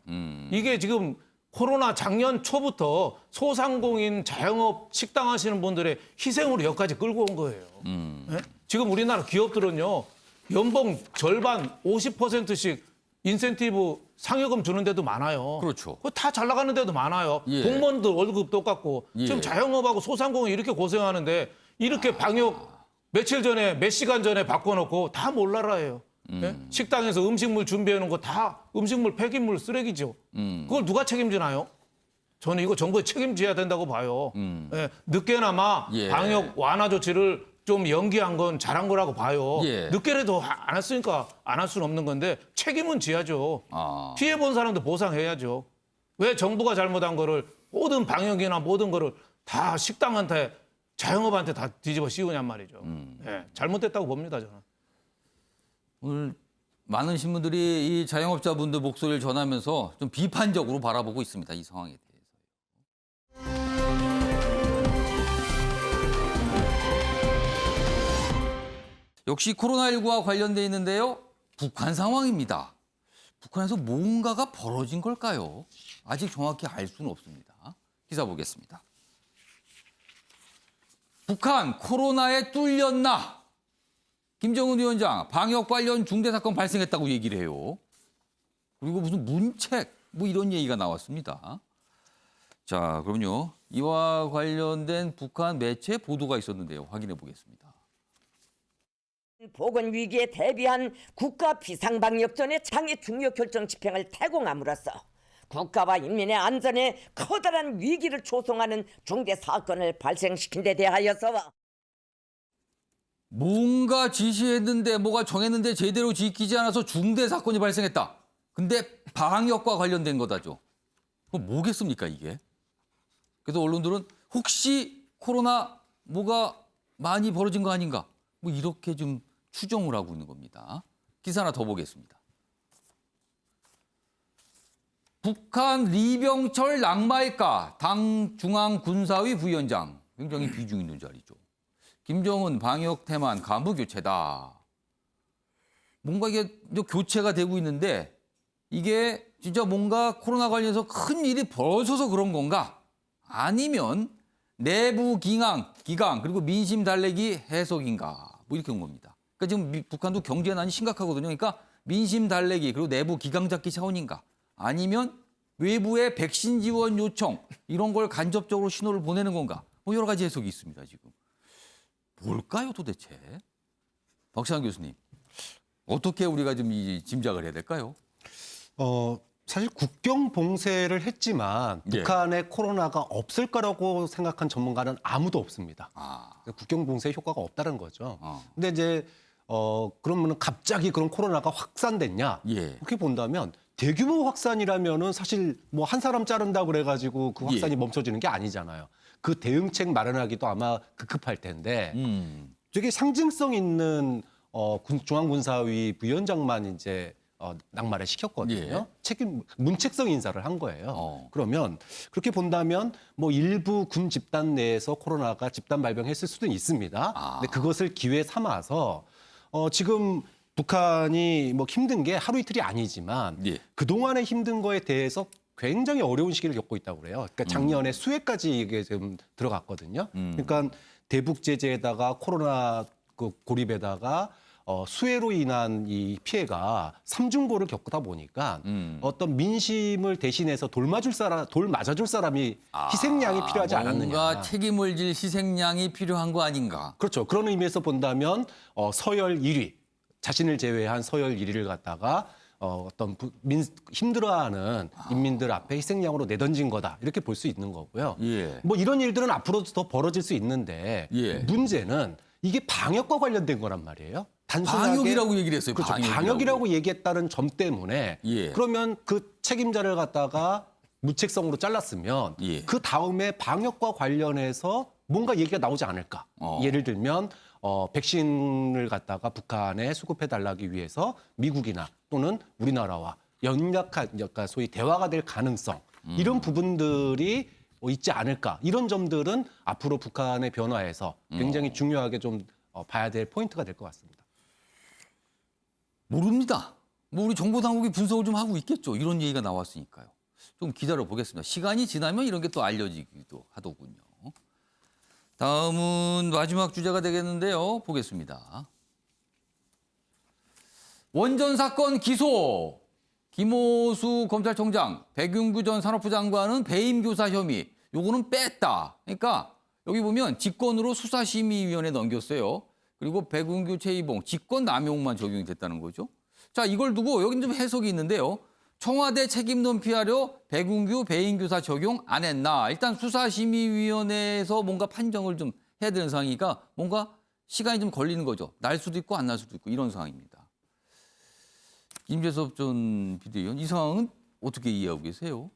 Speaker 10: 이게 지금 코로나 작년 초부터 소상공인 자영업 식당 하시는 분들의 희생으로 여기까지 끌고 온 거예요. 네? 지금 우리나라 기업들은요. 연봉 절반 50%씩 인센티브 상여금 주는 데도 많아요.
Speaker 1: 그렇죠.
Speaker 10: 그거 다 잘 나가는 데도 많아요.
Speaker 1: 예.
Speaker 10: 공무원들 월급 똑같고
Speaker 1: 예.
Speaker 10: 지금 자영업하고 소상공인 이렇게 고생하는데 이렇게 방역 며칠 전에 몇 시간 전에 바꿔놓고 다 몰라라예요. 예? 식당에서 음식물 준비해 놓은 거 다 음식물 폐기물 쓰레기죠. 그걸 누가 책임지나요? 저는 이거 정부에 책임져야 된다고 봐요. 예, 늦게나마
Speaker 1: 예.
Speaker 10: 방역 완화 조치를 좀 연기한 건 잘한 거라고 봐요.
Speaker 1: 예.
Speaker 10: 늦게라도 안 했으니까 안 할 수는 없는 건데 책임은 져야죠. 피해 본 사람도 보상해야죠. 왜 정부가 잘못한 거를 모든 방역이나 모든 거를 다 식당한테 자영업한테 다 뒤집어 씌우냔 말이죠. 예, 잘못됐다고 봅니다 저는.
Speaker 1: 오늘 많은 신문들이 이 자영업자분들 목소리를 전하면서 좀 비판적으로 바라보고 있습니다. 이 상황에 대해서. 역시 코로나19와 관련돼 있는데요. 북한 상황입니다. 북한에서 뭔가가 벌어진 걸까요? 아직 정확히 알 수는 없습니다. 기사 보겠습니다. 북한 코로나에 뚫렸나? 김정은 위원장 방역 관련 중대 사건 발생했다고 얘기를 해요. 그리고 무슨 문책 뭐 이런 얘기가 나왔습니다. 자, 그럼요. 이와 관련된 북한 매체 보도가 있었는데요. 확인해 보겠습니다.
Speaker 2: 보건 위기에 대비한 국가 비상방역전의 장애 중요 결정 집행을 태공함으로써 국가와 인민의 안전에 커다란 위기를 조성하는 중대 사건을 발생시킨 데 대하여서
Speaker 1: 뭔가 지시했는데 뭐가 정했는데 제대로 지키지 않아서 중대 사건이 발생했다. 근데 방역과 관련된 거다죠. 그럼 뭐겠습니까 이게? 그래서 언론들은 혹시 코로나 뭐가 많이 벌어진 거 아닌가? 뭐 이렇게 좀 추정을 하고 있는 겁니다. 기사 하나 더 보겠습니다. 북한 리병철 낙마일까? 당 중앙군사위 부위원장. 굉장히 비중 있는 자리죠. 김정은 방역 태만 간부 교체다. 뭔가 이게 교체가 되고 있는데 이게 진짜 뭔가 코로나 관련해서 큰 일이 벌어져서 그런 건가? 아니면 내부 기강 그리고 민심 달래기 해석인가? 뭐 이렇게 온 겁니다. 그러니까 지금 북한도 경제난이 심각하거든요. 그러니까 민심 달래기 그리고 내부 기강 잡기 차원인가? 아니면 외부의 백신 지원 요청 이런 걸 간접적으로 신호를 보내는 건가? 뭐 여러 가지 해석이 있습니다. 지금. 뭘까요 도대체? 박찬환 교수님. 어떻게 우리가 좀 짐작을 해야 될까요?
Speaker 5: 사실 국경 봉쇄를 했지만 북한에 코로나가 없을 거라고 생각한 전문가는 아무도 없습니다. 국경 봉쇄 효과가 없다는 거죠. 근데 이제 그러면 갑자기 그런 코로나가 확산됐냐? 그렇게 본다면 대규모 확산이라면은 사실 뭐 한 사람 자른다고 그래가지고 그 확산이 멈춰지는 게 아니잖아요. 그 대응책 마련하기도 아마 급할 텐데 되게 상징성 있는 중앙군사위 부위원장만 이제 낙마를 시켰거든요. 문책성 인사를 한 거예요. 그러면 그렇게 본다면 뭐 일부 군 집단 내에서 코로나가 집단 발병했을 수도 있습니다. 근데 그것을 기회 삼아서 지금 북한이 뭐 힘든 게 하루 이틀이 아니지만 그동안의 힘든 거에 대해서 굉장히 어려운 시기를 겪고 있다고 그래요. 그러니까 작년에 수해까지 이게 지금 들어갔거든요. 그러니까 대북 제재에다가 코로나 그 고립에다가 수해로 인한 이 피해가 삼중고를 겪다 보니까 어떤 민심을 대신해서 돌 맞아줄 사람이 희생양이 필요하지 않았느냐.
Speaker 1: 뭔가 책임을 질 희생양이 필요한 거 아닌가.
Speaker 5: 그렇죠. 그런 의미에서 본다면 서열 1위 자신을 제외한 서열 1위를 갖다가 힘들어하는 인민들 앞에 희생양으로 내던진 거다 이렇게 볼 수 있는 거고요.
Speaker 1: 예.
Speaker 5: 뭐 이런 일들은 앞으로도 더 벌어질 수 있는데 문제는 이게 방역과 관련된 거란 말이에요. 단순하게
Speaker 1: 방역이라고 얘기를 했어요.
Speaker 5: 그렇죠. 방역이라는 얘기했다는 점 때문에 그러면 그 책임자를 갖다가 무책성으로 잘랐으면 그 다음에 방역과 관련해서 뭔가 얘기가 나오지 않을까. 예를 들면 백신을 갖다가 북한에 수급해달라기 위해서 미국이나 또는 우리나라와 약간 소위 대화가 될 가능성 이런 부분들이 있지 않을까. 이런 점들은 앞으로 북한의 변화에서 굉장히 중요하게 좀 봐야 될 포인트가 될 것 같습니다.
Speaker 1: 모릅니다. 뭐 우리 정보 당국이 분석을 좀 하고 있겠죠. 이런 얘기가 나왔으니까요. 좀 기다려 보겠습니다. 시간이 지나면 이런 게 또 알려지기도 하더군요. 다음은 마지막 주제가 되겠는데요. 보겠습니다. 원전 사건 기소. 김호수 검찰총장, 백윤규 전 산업부 장관은 배임 교사 혐의. 요거는 뺐다. 그러니까 여기 보면 직권으로 수사심의위원회에 넘겼어요. 그리고 백윤규, 최이봉 직권 남용만 적용이 됐다는 거죠. 자, 이걸 두고 여기 좀 해석이 있는데요. 청와대 책임 논피하려 백윤규 배임 교사 적용 안 했나. 일단 수사심의위원회에서 뭔가 판정을 좀 해야 되는 상황이니까 뭔가 시간이 좀 걸리는 거죠. 날 수도 있고 안 날 수도 있고 이런 상황입니다. 김재섭 전 비대위원, 이 상황은 어떻게 이해하고 계세요?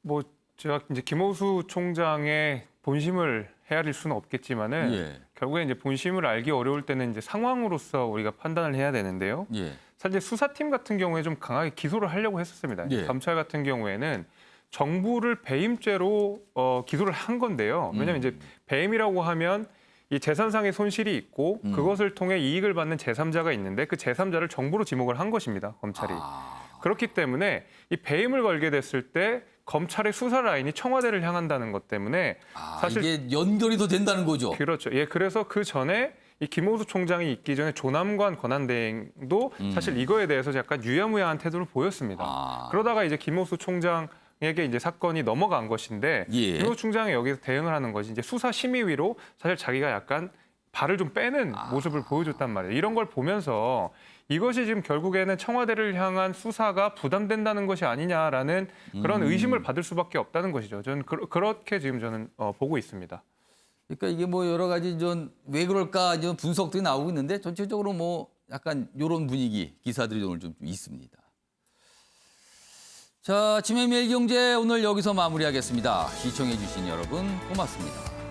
Speaker 7: 뭐 제가 이제 김호수 총장의 본심을 헤아릴 수는 없겠지만은 결국에 이제 본심을 알기 어려울 때는 이제 상황으로서 우리가 판단을 해야 되는데요. 사실 수사팀 같은 경우에 좀 강하게 기소를 하려고 했었습니다. 검찰 같은 경우에는 정부를 배임죄로 기소를 한 건데요. 왜냐하면 이제 배임이라고 하면 이 재산상의 손실이 있고 그것을 통해 이익을 받는 제3자가 있는데 그 제3자를 정부로 지목을 한 것입니다. 검찰이. 그렇기 때문에 이 배임을 걸게 됐을 때 검찰의 수사 라인이 청와대를 향한다는 것 때문에 사실
Speaker 1: 이게 연결이 더 된다는 거죠.
Speaker 7: 그렇죠. 그래서 그 전에 이 김호수 총장이 있기 전에 조남관 권한대행도 사실 이거에 대해서 약간 유야무야한 태도를 보였습니다. 그러다가 이제 김호수 총장에게 이제 사건이 넘어간 것인데 김호수 총장이 여기서 대응을 하는 것이 이제 수사심의위로 사실 자기가 약간 발을 좀 빼는 모습을 보여줬단 말이에요. 이런 걸 보면서 이것이 지금 결국에는 청와대를 향한 수사가 부담된다는 것이 아니냐라는 그런 의심을 받을 수밖에 없다는 것이죠. 저는 그렇게 지금 저는 보고 있습니다.
Speaker 1: 그러니까 이게 뭐 여러 가지 왜 그럴까 이런 분석들이 나오고 있는데 전체적으로 뭐 약간 이런 분위기 기사들이 오늘 좀 있습니다. 자, 아침의 매일경제 오늘 여기서 마무리하겠습니다. 시청해 주신 여러분 고맙습니다.